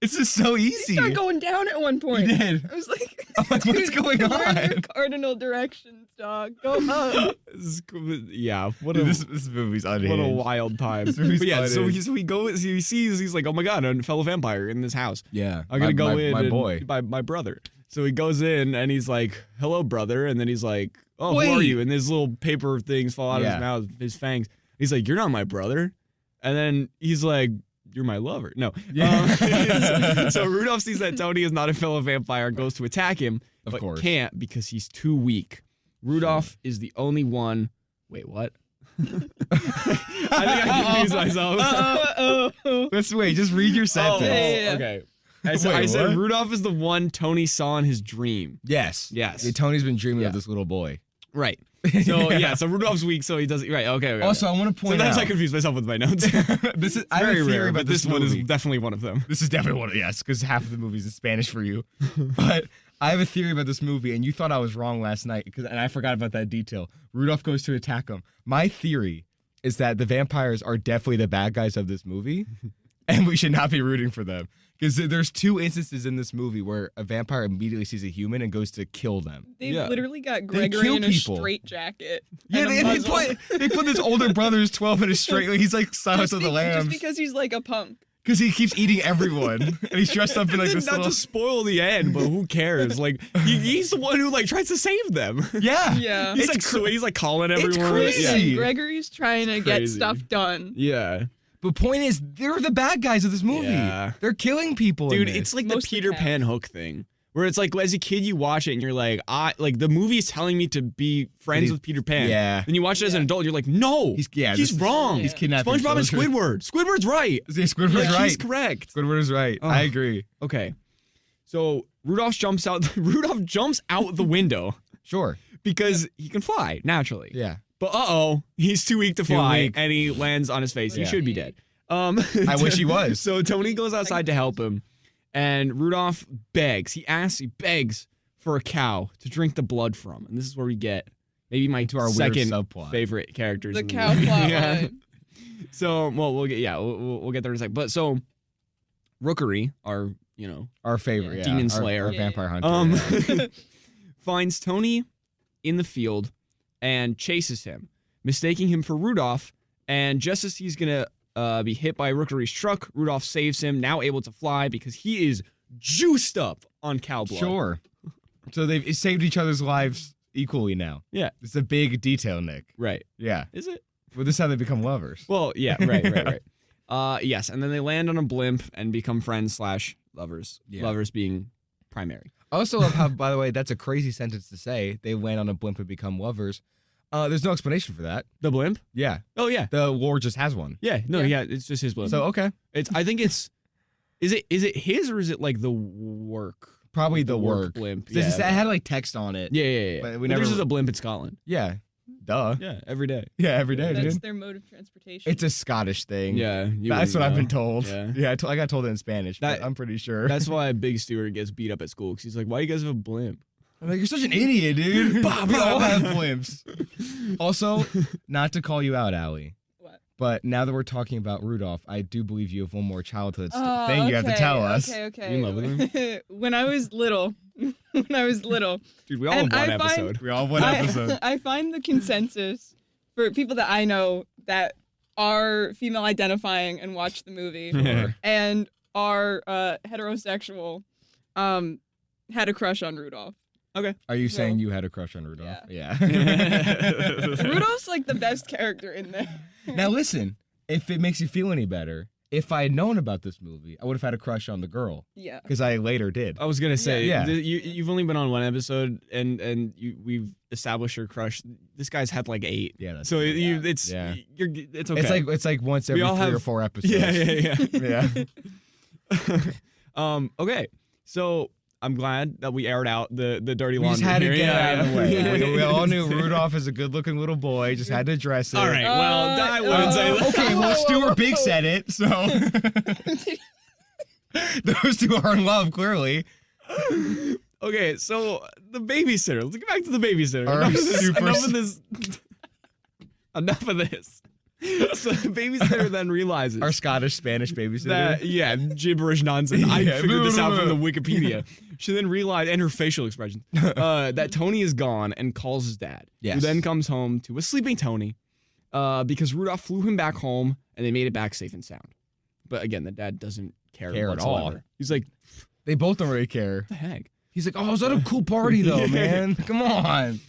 It's just so He easy. started going down at one point. He did. I was like, I'm like, what's dude, going we're in your on? cardinal directions, dog. Go up. This is cool. Yeah, what Dude, a this movie's unhinged. what a wild time. movie's But yeah, so unhinged. he goes. He sees. He's like, oh my god, a fellow vampire in this house. Yeah. I'm gonna go in. My and- boy. my brother. So he goes in and he's like, hello, brother. And then he's like, oh, who are Wait. you? And his little paper things fall out of Yeah. his mouth, his fangs. He's like, you're not my brother. And then he's like, you're my lover. No. Yeah. So Rudolph sees that Tony is not a fellow vampire and goes to attack him, Of but course. can't because he's too weak. Rudolph is the only one. Wait, what? I think I confused myself. Uh-oh. Let's wait. Just read your sentence. yeah. Okay. I said, Wait, what? Rudolph is the one Tony saw in his dream. Yes. Yes. Yeah, Tony's been dreaming Yeah. of this little boy. Right. So yeah, so Rudolph's weak, so he does right. Okay. Also, I want to point sometimes out. I confuse myself with my notes. This is I have a Very theory rare, about but this one is movie. definitely one of them. This is definitely one of yes, because half of the movie is in Spanish for you. But I have a theory about this movie, and you thought I was wrong last night, and I forgot about that detail. Rudolph goes to attack him. My theory is that the vampires are definitely the bad guys of this movie, and we should not be rooting for them. Because there's 2 instances in this movie where a vampire immediately sees a human and goes to kill them. They've Yeah. literally got They Gregory kill in a people. straitjacket. Yeah, and a they muzzle. put this older brother who's 12 in a straight. He's like Silence of the Just Lambs. because he's like a punk. Because he keeps eating everyone, and he's dressed up in like this Not little. to spoil the end, but who cares? Like he's the one who like tries to save them. Yeah, Yeah. He's he's like calling everyone. crazy. Yeah. Listen, Gregory's trying to get Crazy. stuff done. Yeah. But point is, they're the bad guys of this movie. Yeah. They're killing people. in Dude, this. it's like the Mostly Peter cats. Pan hook thing. Where it's like as a kid you watch it and you're like, like the movie is telling me to be friends with Peter Pan. Yeah. Then you watch it as an Yeah. adult and you're like, no. He's wrong. He's kidnapping SpongeBob and children. Squidward. Squidward's right. See, Squidward's Like, right. He's correct. Squidward is right. Oh. I agree. Okay. So Rudolph jumps out the window Sure. because he can fly naturally. Yeah. But he's too weak to Too fly weak. and he lands on his face. He Yeah. should be dead. I wish he was. So Tony goes outside to help him, and Rudolph begs. He begs for a cow to drink the blood from, and this is where we get maybe my To our weird second subplot. favorite characters. The in cow movie. plot Yeah. line. So we'll get there in a sec. But so Rookery, our Our favorite, yeah. Demon Our- Slayer. Our vampire hunter. yeah. finds Tony in the field and chases him, mistaking him for Rudolph. And just as he's gonna be hit by Rookery's truck, Rudolph saves him, now able to fly because he is juiced up on cow blood. Sure. So they've saved each other's lives equally now. Yeah. It's a big detail, Nick. Right. Yeah. Is it? Well, this is how they become lovers. Well, yeah, right. Yes, and then they land on a blimp and become friends / lovers. Yeah. Lovers being primary. I also love how, by the way, that's a crazy sentence to say. They land on a blimp and become lovers. There's no explanation for that. The blimp? Yeah. Oh yeah. The war just has one. Yeah. No, Yeah. yeah, it's just his blimp. So, okay. I think it's is it his or is it like the work? Probably Like the work. blimp. It Yeah. had like text on it. Yeah. But we But never- there's a blimp in Scotland. Yeah. Duh. Yeah, every day. Yeah, every day, That's dude. their mode of transportation. It's a Scottish thing. Yeah, That's what I've been told. Yeah. Yeah, I got told it in Spanish, but That- I'm pretty sure. That's why Big Stewart gets beat up at school because he's like, "Why you guys have a blimp?" I'm like, you're such an idiot, dude. Bah, We all bah. have blimps. Also, not to call you out, Allie, What? but now that we're talking about Rudolph, I do believe you have one more childhood Oh, thing you have to tell us. Okay. You in love with him? When I was little, Dude, we all And have one I find- episode. We all have one episode. I find the consensus for people that I know that are female identifying and watch the movie and are heterosexual had a crush on Rudolph. Are you So- saying you had a crush on Rudolph? Yeah. Rudolph's like the best character in there. Now listen, if it makes you feel any better, if I had known about this movie, I would have had a crush on the girl Yeah. because I later did. I was gonna say, Yeah. you've only been on one episode, and we've established your crush. This guy's had like 8. Yeah, that's So true. it's Yeah. it's okay. It's like once every We all 3 or have- 4 episodes. yeah. Yeah. Okay, so I'm glad that we aired out the dirty We laundry. just had to here. get it Yeah, out of the way. yeah. We all knew Rudolph is a good-looking little boy. Just had to address it. All right. Well, I wouldn't say that. Okay, well, Stuart Big said it, so those two are in love, clearly. Okay, so the babysitter. Let's get back to the babysitter. Our Enough of this. Enough of this. So the babysitter then realizes Our Scottish-Spanish babysitter. that gibberish nonsense. I Yeah. figured this out from the Wikipedia. She then realized, and her facial expression, that Tony is gone and calls his dad. Yes. Who then comes home to a sleeping Tony, because Rudolph flew him back home and they made it back safe and sound. But again, the dad doesn't care Care at all. whatsoever. He's like, They both don't really care. what the heck? He's like, oh, is that a cool party, though, Yeah. man? Come on.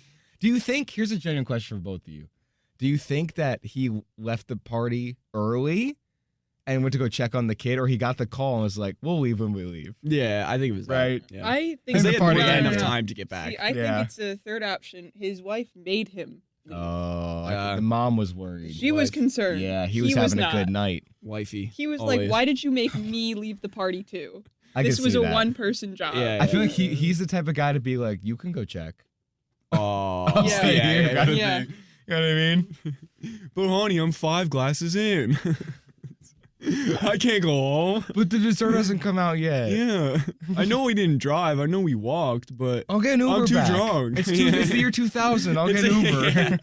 Do you think, here's a genuine question for both of you. Do you think that he left the party early and went to go check on the kid, or he got the call and was like, we'll leave when we leave? Yeah, I think it was that. Right. Yeah. I think Because they the had more party than ended. enough time to get back. See, I Yeah. think it's a third option. His wife made him leave. Oh, Yeah. the mom was worried. She was concerned. Yeah, he was having a good night. Wifey. He was always. like, "Why did you make me leave the party too? I This can was see a that. one-person job." Yeah, I feel like he's the type of guy to be like, you can go check. Oh, I'll Yeah. stay here, yeah. kind of Yeah. thing. You know what I mean? But honey, I'm 5 glasses in. I can't go home. But the dessert hasn't come out yet. Yeah, I know we didn't drive. I know we walked, but I'll get an Uber I'm too back. drunk. It's the year 2000. I'll get an Uber.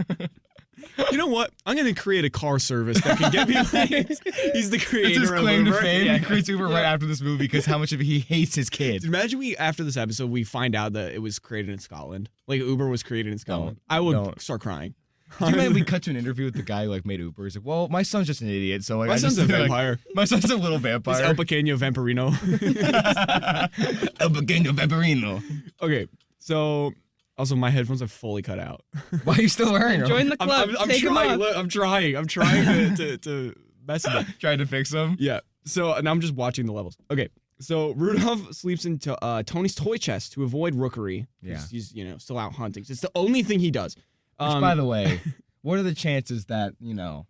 You know what? I'm gonna create a car service that can get me laid. He's the creator. It's his of claim to Uber. fame. Yeah. He creates Uber right after this movie because how much of it he hates his kid. Imagine after this episode we find out that it was created in Scotland. Like Uber was created in Scotland. I would start crying. Do you mind we cut to an interview with the guy who made Uber? He's like, well, my son's just an idiot, so like, My son's a vampire. My son's a little vampire. It's El Pequeño Vampirino. El Pequeño Vampirino. Okay, so also my headphones are fully cut out. Why are you still wearing them? Join the club. I'm Take 'em trying. off. Look, I'm trying to mess it up. Trying to fix them? Yeah. So now I'm just watching the levels. Okay. So Rudolph sleeps into Tony's toy chest to avoid rookery. Yeah. He's still out hunting. It's the only thing he does. Which, by the way, what are the chances that,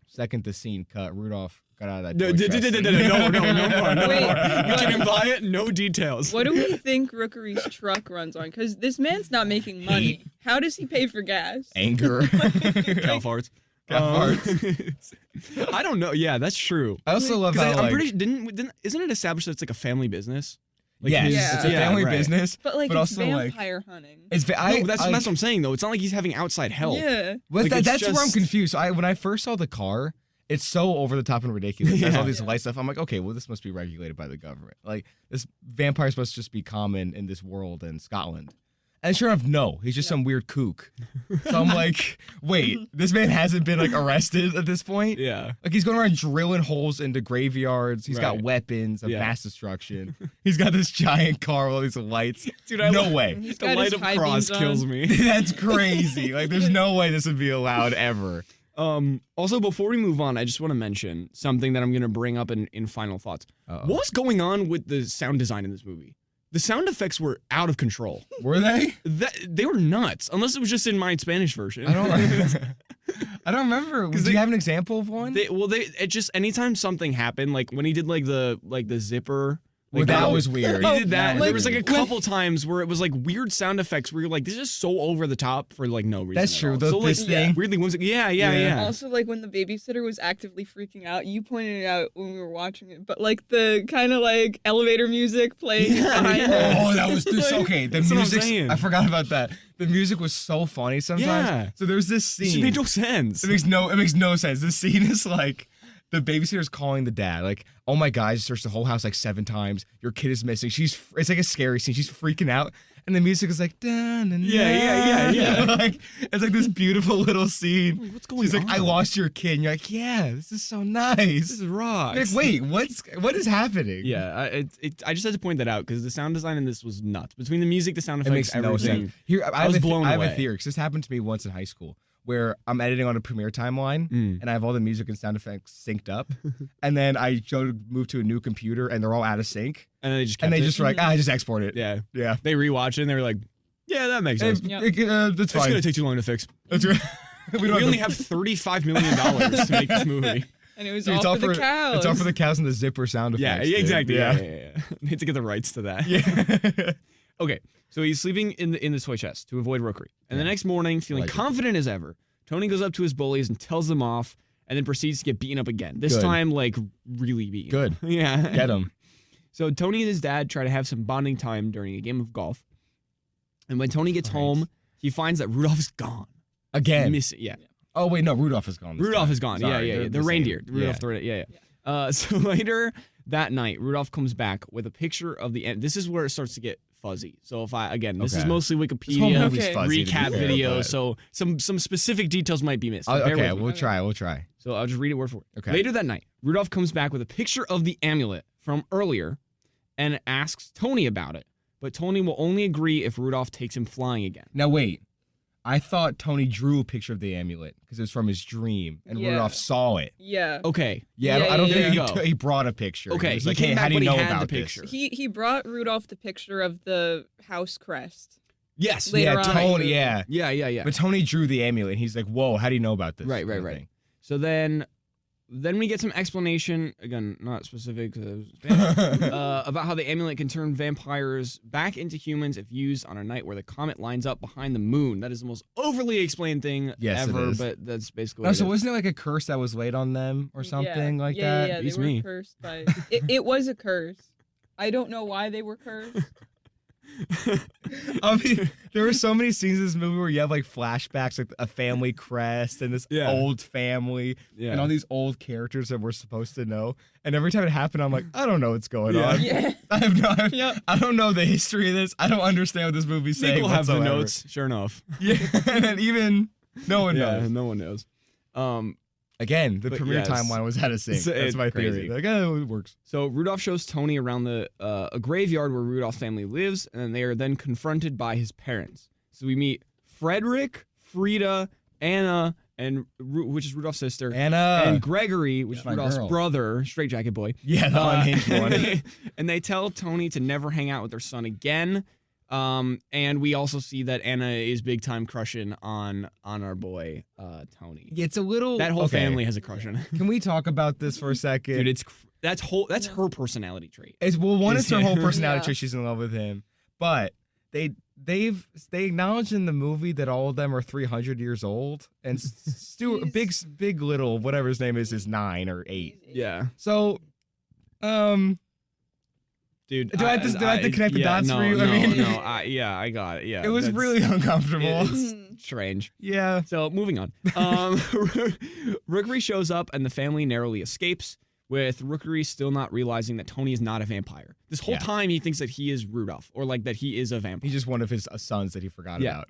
second the scene cut, Rudolph got out of that toy chest? No more. Wait, You can imply it. No details. What do we think Rookery's truck runs on? Because this man's not making money. How does he pay for gas? Anger. Cow farts. Cow I don't know. Yeah, that's true. I also love how, I'm pretty. Isn't it established that it's like a family business? Like yes, Yeah. it's a family right. business. But it's also, vampire hunting. It's No, that's what I'm saying though. It's not like he's having outside help. Yeah. Like, it's that's where I'm just- confused. So when I first saw the car, it's so over the top and ridiculous. It has all these Yeah. light stuff. I'm like, okay, well, this must be regulated by the government. Like, this vampire's supposed to just be common in this world in Scotland. And sure enough, no, he's just some weird kook. So I'm like, wait, this man hasn't been arrested at this point? Yeah. Like, he's going around drilling holes into graveyards. He's got Right. weapons of Yeah. mass destruction. He's got this giant car with all these lights. Dude, No way. He's The got light his of high cross beams kills on. me. That's crazy. Like, there's no way this would be allowed ever. Also, before we move on, I just want to mention something that I'm going to bring up in final thoughts. Uh-oh. What was going on with the sound design in this movie? The sound effects were out of control. Were they? They were nuts, unless it was just in my Spanish version. I don't remember. Do you have an example of one? It just anytime something happened, like when he did the zipper. Well, that was weird. He did that. Like, There was a couple times where it was weird sound effects where you're like, this is so over the top for no reason. That's at true. all. The- So, this thing. weirdly whimsical. Yeah. Also, when the babysitter was actively freaking out, you pointed it out when we were watching it, but the kind of elevator music playing behind her. Oh, that was this. Okay, the That's what I'm music. saying. I forgot about that. The music was so funny sometimes. Yeah. So there's this It scene. made no sense. It makes no sense. The scene is the babysitter's calling the dad, oh my God, I just searched the whole house 7 times. Your kid is missing. It's a scary scene. She's freaking out. And the music is dun, dun, Yeah. It's this beautiful little scene. What's going She's on? I lost your kid. And you're yeah, this is so nice. This is rock. You're wait, what is happening? Yeah, I just had to point that out because the sound design in this was nuts. Between the music, the sound It effects, makes no everything. sense. Here, I was blown I have a away. theory because this happened to me once in high school where I'm editing on a Premiere timeline Mm. and I have all the music and sound effects synced up, and then I move to a new computer and they're all out of sync, And then they just kept and they it. just were I just export it. yeah. Yeah. They rewatched it and they were like, yeah, that makes sense. Yep. That's It's fine. gonna take too long to fix. That's right. We only have $35 million to make this movie. And it was Dude, all for the cows. It's all for the cows and the zipper sound Yeah, effects. dude. exactly. Yeah. Need to get the rights to that. Yeah. Okay, so he's sleeping in the toy chest to avoid rookery. And the next morning, feeling Like it. confident as ever, Tony goes up to his bullies and tells them off, and then proceeds to get beaten up again. This Good. time, really beaten. Good. Yeah. Get him. So Tony and his dad try to have some bonding time during a game of golf. And when Tony gets Right. home, he finds that Rudolph is gone. Again. Missing. Yeah. Oh wait, no, Rudolph is gone. this Rudolph time. is gone. Sorry, Yeah. they're The same. reindeer. Rudolph Yeah. the reindeer. Yeah. So later that night, Rudolph comes back with a picture of the end. This is where it starts to get fuzzy. So this is Okay. mostly This whole Wikipedia movie's Okay. fuzzy, to be recap fair, video. but- So some specific details might be missed. So bear Okay, with me. we'll try. We'll try. So I'll just read it word for word. Okay. Later that night, Rudolph comes back with a picture of the amulet from earlier and asks Tony about it. But Tony will only agree if Rudolph takes him flying again. Now wait, I thought Tony drew a picture of the amulet because it was from his dream, and Yeah. Rudolph saw it. Yeah. Okay. Yeah, Yeah, I don't yeah, think yeah. he brought a picture. Okay, he was he like, came hey, back how do you when he know had the about picture. this? He brought Rudolph the picture of the house crest. Yes. Later Yeah, on. Tony. Yeah, Yeah. but Tony drew the amulet. And he's like, whoa, how do you know about this? Right. kind of thing. So then we get some explanation, again, not specific, about how the amulet can turn vampires back into humans if used on a night where the comet lines up behind the moon. That is the most overly explained thing Yes, it ever, is. but that's basically No, what so it is. wasn't it like a curse that was laid on them or something like that? Yeah, Beats they were me. cursed by. It was a curse. I don't know why they were cursed. I mean, there were so many scenes in this movie where you have like flashbacks, like a family crest and this old family and all these old characters that we're supposed to know. And every time it happened, I'm like, I don't know what's going on. Yeah. I don't know the history of this. I don't understand what this movie's saying. Nick will have the whatsoever. notes, sure enough. Yeah, and then even no one knows. No one knows. Again, the But premiere yes. timeline was out of sync. So That's it's my crazy. theory. Like, oh, it works. So Rudolph shows Tony around a graveyard where Rudolph's family lives, and they are then confronted by his parents. So we meet Frederick, Frida, Anna, which is Rudolph's sister, Anna and Gregory, which is my Rudolph's girl. brother, straitjacket boy. Yeah, the unhinged one. And they tell Tony to never hang out with their son again. And we also see that Anna is big time crushing on our boy Tony. It's a little. That whole okay. family has a crush on him. Can we talk about this for a second? Dude, that's her personality trait. It's it's her whole personality Yeah. trait. She's in love with him, but they acknowledge in the movie that all of them are 300 years old, and Stuart, big little whatever his name is 9 or 8. Yeah. So, Dude, Do I have to connect the dots for you? I got it. Yeah, it was that's- really uncomfortable. It's strange. Yeah. So moving on. Rookery shows up and the family narrowly escapes, with Rookery still not realizing that Tony is not a vampire. This whole time he thinks that he is Rudolph, or like that he is a vampire. He's just one of his sons that he forgot Yeah.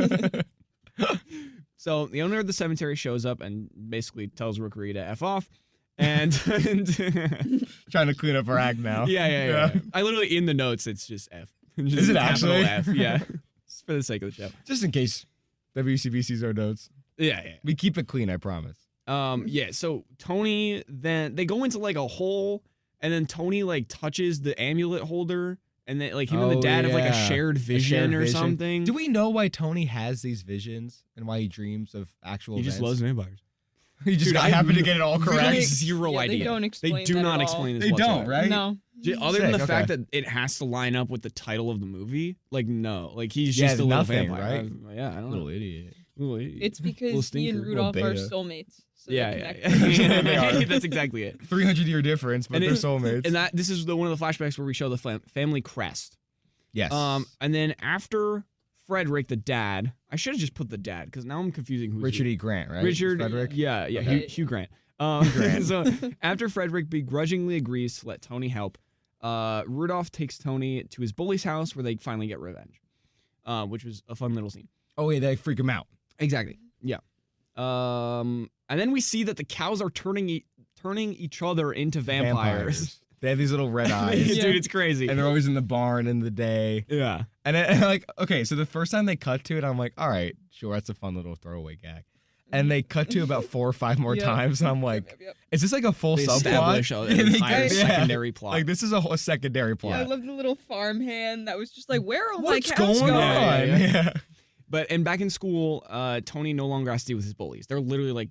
about. So the owner of the cemetery shows up and basically tells Rookery to F off. And Trying to clean up our act now. Yeah. I literally, in the notes, it's just F. Just Is it capital actually? F, yeah. Just for the sake of the show. Just in case WCB sees our notes. Yeah. We keep it clean, I promise. Yeah, so Tony, then they go into like a hole, and then Tony like touches the amulet holder, and then like him and the dad have like a shared vision or something. Do we know why Tony has these visions and why he dreams of actual He events? just loves vampires. He just Dude, I happen to get it all Really correct. zero Yeah, idea. they don't explain They do that not at all. explain this They don't, whatsoever. right? No. Other than Sick, the fact okay. that it has to line up with the title of the movie, like no, like he's Yeah, just a little nothing, vampire, right? Yeah, I don't Little know. idiot. Little idiot. It's because he stinker. and Rudolph Little are beta. soulmates. So they yeah. connect. They are. That's exactly it. 300-year difference, but And they're it- soulmates. And this is one of the flashbacks where we show the family crest. Yes. And then after Frederick, the dad, I should have just put the dad because now I'm confusing who's Richard E. Grant, right? Richard, Frederick? yeah, Okay. Hugh Grant. Grant. So after Frederick begrudgingly agrees to let Tony help, Rudolph takes Tony to his bully's house where they finally get revenge, which was a fun little scene. Oh, yeah, they freak him out. Exactly. Yeah. And then we see that the cows are turning each other into vampires. They have these little red eyes. Dude, it's crazy. And they're always in the barn in the day. Yeah. And like, okay, so the first time they cut to it, I'm like, all right, sure, that's a fun little throwaway gag. And they cut to about 4 or 5 more Yeah. times, and I'm like, Yep. is this like a full They subplot? establish an Yeah, they entire cut- yeah. secondary plot. Like, this is a secondary I plot. love the little farmhand that was just like, where are all What's my cows going on? Yeah. Yeah. But back in school, Tony no longer has to deal with his bullies. They're literally like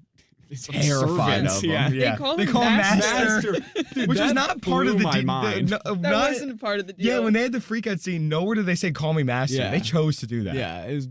Terrified servants. of them. Yeah. Yeah. call They him call him master. master. Dude, Which was that not part of blew the my mind. That wasn't a part of the deal. Yeah, when they had the freak out scene, nowhere did they say "call me master." Yeah. They chose to do that. Yeah, it was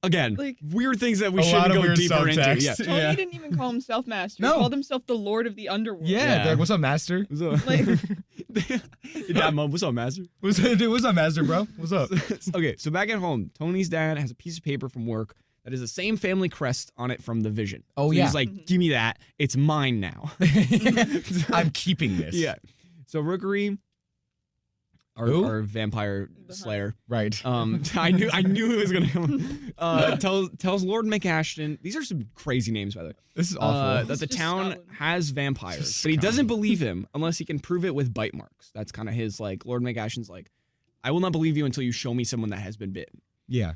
again Like- weird things that we A lot shouldn't of go weird deeper into. subtext. Yeah. Tony Yeah. didn't even call himself master. No. He called himself the Lord of the Underworld. Yeah, Yeah. they're like, what's up, master? So, Like- Your dad, mom, what's up, master? What's up, master, bro? What's up? Okay, so back at home, Tony's dad has a piece of paper from work that is the same family crest on it from the Vision. Oh, So yeah. he's like, give me that. It's mine now. I'm keeping this. Yeah. So Rookery, Who? our vampire The slayer. Right. I knew it was gonna come. Tells Lord McAshton. These are some crazy names, by the way. This is awful. That the Just town Scotland. has vampires, Just but he doesn't Scotland. believe him unless he can prove it with bite marks. That's kind of his like. Lord McAshton's like, I will not believe you until you show me someone that has been bitten. Yeah.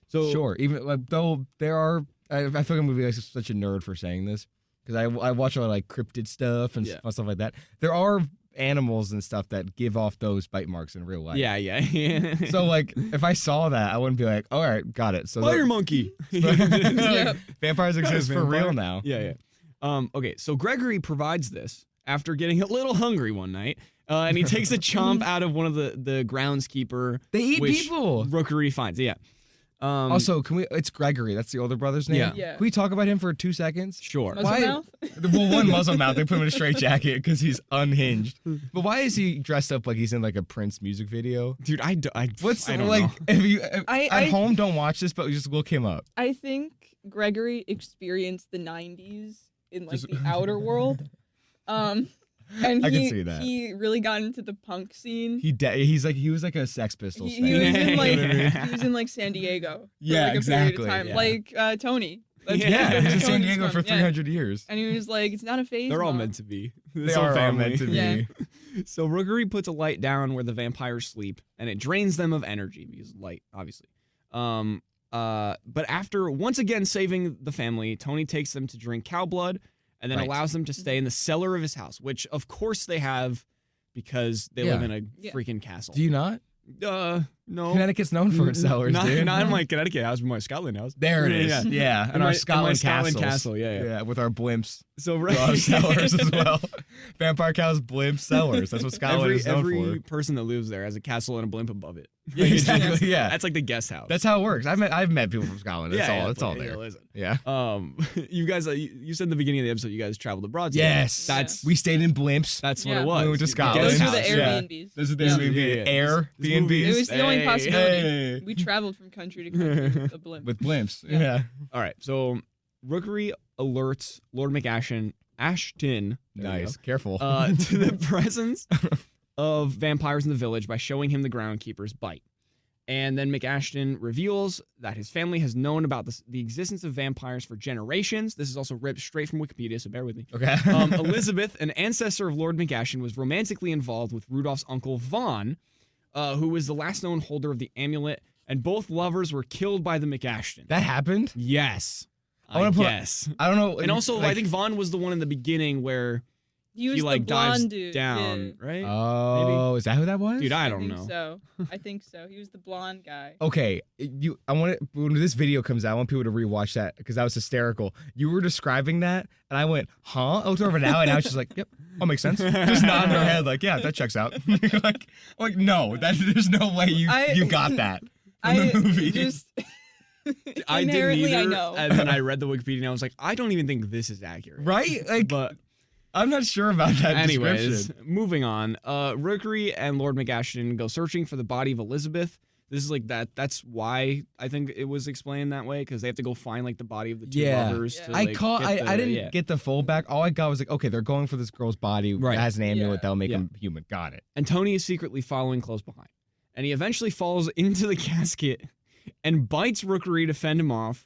So Sure. Even like, though there are, I feel like I'm gonna be like such a nerd for saying this because I watch a lot of like cryptid stuff and Yeah. stuff like that. There are animals and stuff that give off those bite marks in real life. yeah. So like, if I saw that, I wouldn't be like, all right, got it. So Fire monkey. Yep. vampires exist for Vampire. real now. Yeah. Okay, so Gregory provides this after getting a little hungry one night, and he takes a chomp out of one of the groundskeeper. They eat which people. Rookery finds. Yeah. Also, can we? It's Gregory. That's the older brother's name. Yeah. Yeah. Can we talk about him for 2 seconds? sure. Muzzle Why- mouth? Well, one muzzle mouth. They put him in a straitjacket because he's unhinged. But why is he dressed up like he's in like a Prince music video? Dude, I don't Like know. if you I- at home don't watch this, but just look him up. I think Gregory experienced the 90s in like the outer world. And I can see that. he really got into the punk scene. He was like a Sex Pistols He fan. was in like Yeah. he was in like San Diego for Yeah, like a exactly, period of time. yeah. Like Tony. That's Yeah, where He was in San Tony's Diego for from, yeah. 300 years. And he was like, it's not a phase. They're all Mom. meant to be. They This whole are all family. meant to be. Yeah. So Rookery puts a light down where the vampires sleep, and it drains them of energy because light, obviously. But after once again saving the family, Tony takes them to drink cow blood, and then Right. allows them to stay in the cellar of his house, which of course they have because they live in a Yeah. freaking castle. Do you not? No. Connecticut's known for its cellars, not, dude. not in my Connecticut house, but my Scotland house. There it is. Yeah. Yeah. In And my- our in my Scotland Scotland castles. castle, yeah. With our blimps. So We all have cellars as well. Vampire cows, blimps, cellars. That's what Scotland is known every for. person that lives there has a castle and a blimp above it. Yeah, exactly. Yeah. That's like the guest house. That's how it works. I've met people from Scotland. That's all. That's all yeah, there. listen. Yeah. You guys, you said in the beginning of the episode you guys traveled abroad. together. Yes. That's We stayed in blimps. that's what Yeah. it was. We went to You- Scotland. Those guest were the house. Yeah. Airbnbs. Those are the Yeah. Airbnb. Yeah. Air This It B&Bs was the only Hey. possibility. Hey. We traveled from country to country with a blimp. With blimps. Yeah. Yeah. All right, so Rookery alerts Lord Ashton. There we Nice. Careful. go, to the presence of vampires in the village by showing him the groundkeeper's bite. And then McAshton reveals that his family has known about the existence of vampires for generations. This is also ripped straight from Wikipedia, so bear with me. Okay. Elizabeth, an ancestor of Lord McAshton, was romantically involved with Rudolph's uncle Vaughn, who was the last known holder of the amulet, and both lovers were killed by the McAshton. That happened? Yes. I wanna put- guess. I don't know. And also, like- I think Vaughn was the one in the beginning where He was he the like blonde dives dude. down, Yeah. right? Oh, is that who that was? Dude, I I don't think know. so. I think so. He was the blonde guy. Okay, I want to, when this video comes out, I want people to rewatch that because that was hysterical. You were describing that, and I went, "Huh?" I looked over now, and I was just like, "Yep, all makes sense." Just nodding her head, like, "Yeah, that checks out." like, no, there's no way you got that from I the movie. just I didn't inherently either, I know. and then I read the Wikipedia and I was like, I don't even think this is accurate. Right? Like, But I'm not sure about that anyways, description. moving on. Rookery and Lord McAshton go searching for the body of Elizabeth. This is like that. That's why I think it was explained that way, because they have to go find like the body of the two Yeah. lovers. Yeah. To, like, I didn't get the full back. All I got was like, okay, they're going for this girl's body Right. that has an amulet Yeah. that'll make Yeah. him human. Got it. And Tony is secretly following close behind. And he eventually falls into the casket and bites Rookery to fend him off,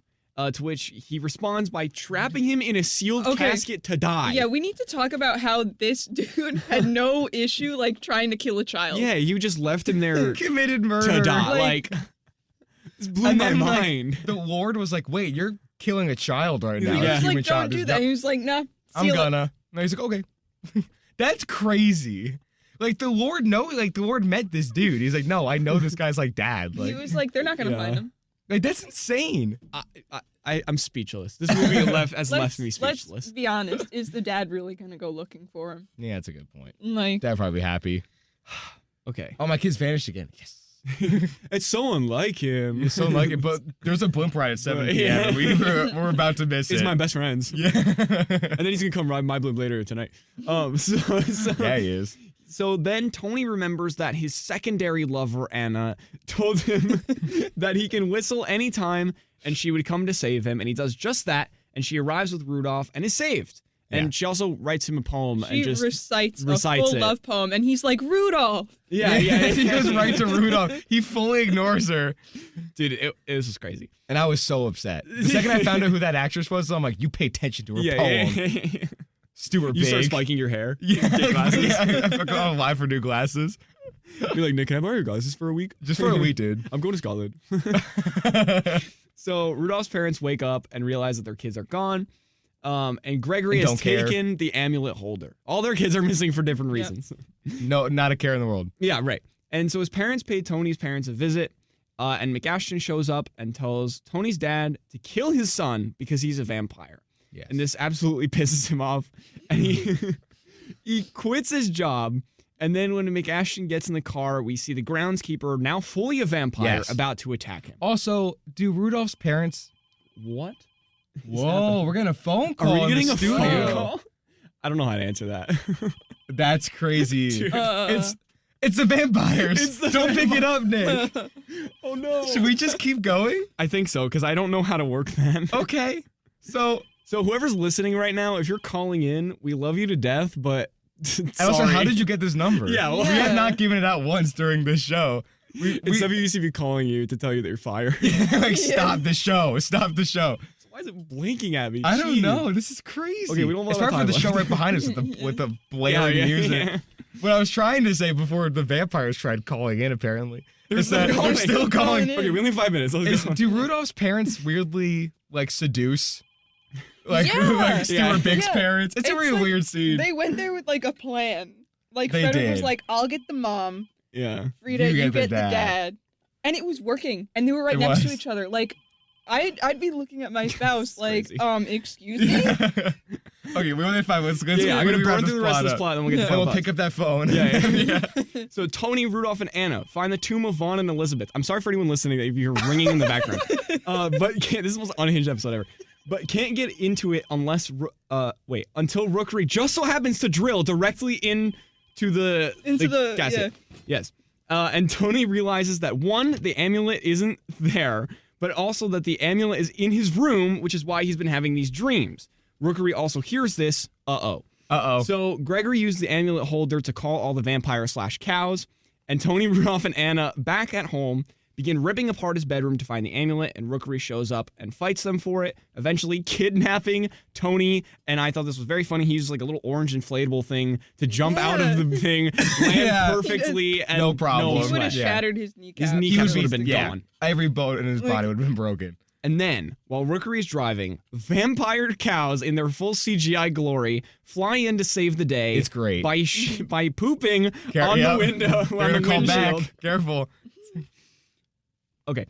to which he responds by trapping him in a sealed Okay. casket to die. Yeah, we need to talk about how this dude had no issue like trying to kill a child. Yeah, you just left him there Committed murder. to die. Like- Like, this blew And my then, like, mind. The Lord was like, "Wait, you're killing a child right now. Yeah. He a was human like, child. don't do There's that. no- He was like, nah, I'm seal it. gonna." And he's like, "Okay." That's crazy. Like the Lord the Lord met this dude. He's like, "No, I know this guy's like dad." He Like, was like, they're not gonna Yeah. find him. like that's insane. I'm speechless. This movie has left me Let's speechless. be honest. Is the dad really gonna go looking for him? Yeah, that's a good point. Like, Dad probably happy. Okay. Oh, my kid's vanished again. Yes. It's so unlike him. It's so like it, but there's a blimp ride at 7 p.m. Yeah. and we're about to miss He's it. my best friends. Yeah. And then he's gonna come ride my blimp later tonight. So Yeah, he is. So then Tony remembers that his secondary lover, Anna, told him that he can whistle anytime and she would come to save him. And he does just that. And she arrives with Rudolph and is saved. And Yeah. she also writes him a poem she and just recites a recites full it. love poem, and he's like, Rudolph. yeah. He goes right to Rudolph. He fully ignores her. Dude, it was just crazy. And I was so upset. The second I found out who that actress was, I'm like, you pay attention to her poem. Yeah. Stuart You Big. start spiking your hair. Yeah, Get glasses. yeah. I'm going live for new glasses. You're like, Nick, can I borrow your glasses for a week? Just for a week, dude. I'm going to Scotland. So Rudolph's parents wake up and realize that their kids are gone. And Gregory And has don't care. taken the amulet holder. All their kids are missing for different Yep. reasons. No, not a care in the world. Yeah, right. And so his parents pay Tony's parents a visit. And McAshton shows up and tells Tony's dad to kill his son because he's a vampire. Yes. And this absolutely pisses him off. And he quits his job And then when McAshton gets in the car, we see the groundskeeper, now fully a vampire, about to attack him. Also, do Rudolph's parents... What? Whoa, we're getting a phone call. Are we getting in the a studio. phone call? I don't know how to answer that. That's crazy. Dude. It's the vampires. It's the Don't pick it up, Nick. Oh no. Should we just keep going? I think so, because I don't know how to work them. Okay. So whoever's listening right now, if you're calling in, we love you to death, but and also, how did you get this number? Yeah, well, we have not given it out once during this show. It's WCB calling you to tell you that you're fired. Like, stop the show. Stop the show. Why is it blinking at me? I don't Jeez. know. This is crazy. Okay, we don't know it's what probably for the time show left. right behind us with the blaring music. What I was trying to say before the vampires tried calling in, apparently, is that they're still calling. Okay, we only have 5 minutes. Let's go. Do Rudolph's parents weirdly like seduce? Like, Yeah. like Stuart Yeah. Bigg's parents? It's a real like, weird scene. They went there with like a plan. Like They Frederick was did. like, "I'll get the mom, Yeah. Frida, You you get get the the dad." dad," and it was working. And they were right It next to was. each other. Like, I'd be looking at my spouse like, crazy. "Excuse me." Okay, we only have 5 minutes. Yeah, I'm going to burn through the rest of this up. plot, then we'll get to And we'll final pick up that phone. Yeah. So Tony, Rudolph, and Anna find the tomb of Vaughn and Elizabeth. I'm sorry for anyone listening if you're ringing in the background. But this is the most unhinged episode ever. But can't get into it until Rookery just so happens to drill directly into the casket. yeah. Yes. And Tony realizes that one, the amulet isn't there, but also that the amulet is in his room, which is why he's been having these dreams. Rookery also hears this. Uh-oh. So Gregory used the amulet holder to call all the vampires/cows, and Tony, Rudolph, and Anna, back at home, begin ripping apart his bedroom to find the amulet, and Rookery shows up and fights them for it, eventually kidnapping Tony. And I thought this was very funny. He used like a little orange inflatable thing to jump out of the thing, land Yeah. perfectly, and No problem. no He would have sweat. shattered his kneecap. His kneecaps would have been gone. Every bone in his Like- body would have been broken. And then, while Rookery is driving, vampire cows in their full CGI glory fly in to save the day. It's great. By pooping on the window. We're on gonna the call windshield. back. Careful. Okay.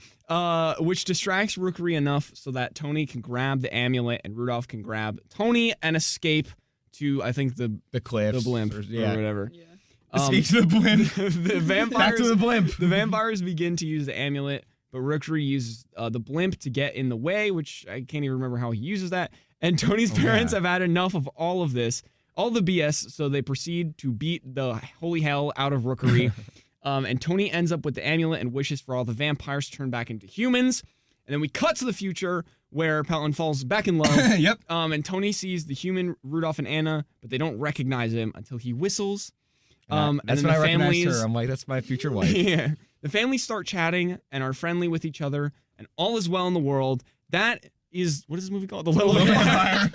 Which distracts Rookery enough so that Tony can grab the amulet and Rudolph can grab Tony and escape to, I think, the cliffs. blimp or Yeah. whatever. Yeah. Escape to the blimp. The vampires. Back to the blimp. The vampires begin to use the amulet, but Rookery uses the blimp to get in the way, which I can't even remember how he uses that. And Tony's parents have had enough of all of this, all the BS, so they proceed to beat the holy hell out of Rookery. And Tony ends up with the amulet and wishes for all the vampires to turn back into humans. And then we cut to the future where Pelton falls back in love. Yep. And Tony sees the human Rudolph and Anna, but they don't recognize him until he whistles. That's and then when the I recognized families, her. I'm like, that's my future wife. yeah. The families start chatting and are friendly with each other, and all is well in the world. That is, what is this movie called? The Little Vampire.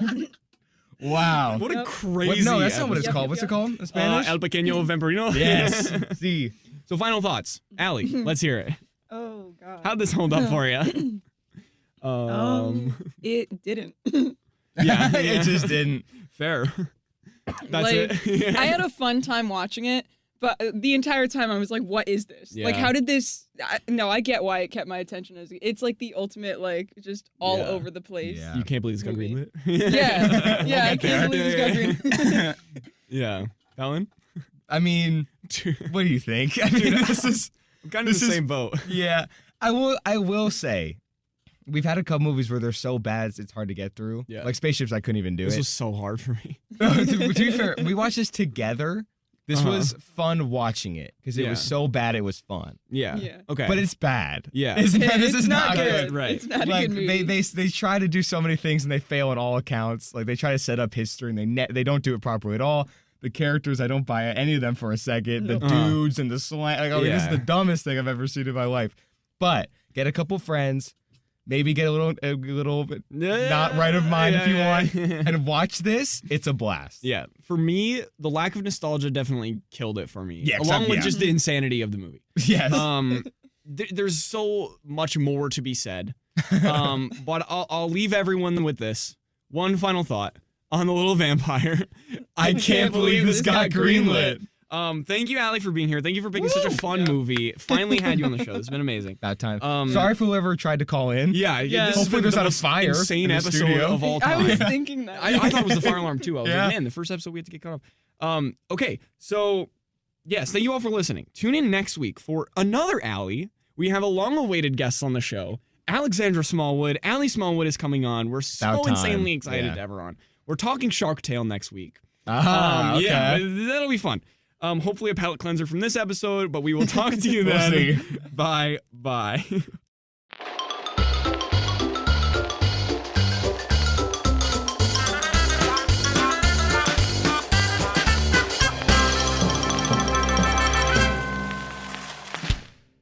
Wow. What a Yep. crazy No, that's not what it's Yep, called. yep, What's yep. it called in Spanish? El Pequeño Vampirino. Yes. See. So final thoughts. Allie, let's hear it. Oh God. How'd this hold up for you? It didn't. Yeah, It just didn't. Fair. That's Like, it. I had a fun time watching it, but the entire time I was like, "What is this? Like, Yeah. how did this?" No, I get why it kept my attention. It's like the ultimate, like, just all Yeah. over the place. Yeah. You can't believe this got Movie. greenlit. Yeah, yeah. I get there. can't believe this got green. Yeah. Alan? I mean, what do you think? I mean, this is. I'm kind of in This the is- same boat. Yeah. I will say, we've had a couple movies where they're so bad it's hard to get through. Yeah. Like Spaceships, I couldn't even do This it. was so hard for me. To be fair, we watched this together. This Uh-huh. was fun watching it because it Yeah. was so bad it was fun. Yeah. Yeah. Okay. But it's bad. Yeah. This It's is not good. Right. It's not Like a good movie. they try to do so many things and they fail on all accounts. Like they try to set up history and they don't do it properly at all. The characters, I don't buy any of them for a second. The No. dudes and the slang. Like, I mean, this is Yeah. the dumbest thing I've ever seen in my life. But get a couple friends, maybe get a little bit not right of mind if you want, and watch this. It's a blast. Yeah, for me, the lack of nostalgia definitely killed it for me. Yeah, along with yeah. just the insanity of the movie. Yes. There's so much more to be said. But I'll leave everyone with this one final thought on the little vampire. I can't believe this got greenlit. Thank you, Allie, for being here. Thank you for picking such a fun movie. Finally had you on the show. It's been amazing. That time. Um, Sorry for whoever tried to call in. Yeah, Yeah. this has Hopefully been there's the not a most fire insane in the episode studio. of all I time. was thinking that. I thought it was the fire alarm too. I was Yeah. like, man, the first episode we had to get cut off. Okay, so yes, thank you all for listening. Tune in next week for another Allie. We have a long-awaited guest on the show, Alexandra Smallwood. Allie Smallwood is coming on. We're so About time. insanely excited to have her on. We're talking Shark Tale next week. Okay. Yeah, that'll be fun. Hopefully a palate cleanser from this episode, but we will talk to you then. We'll see. Bye.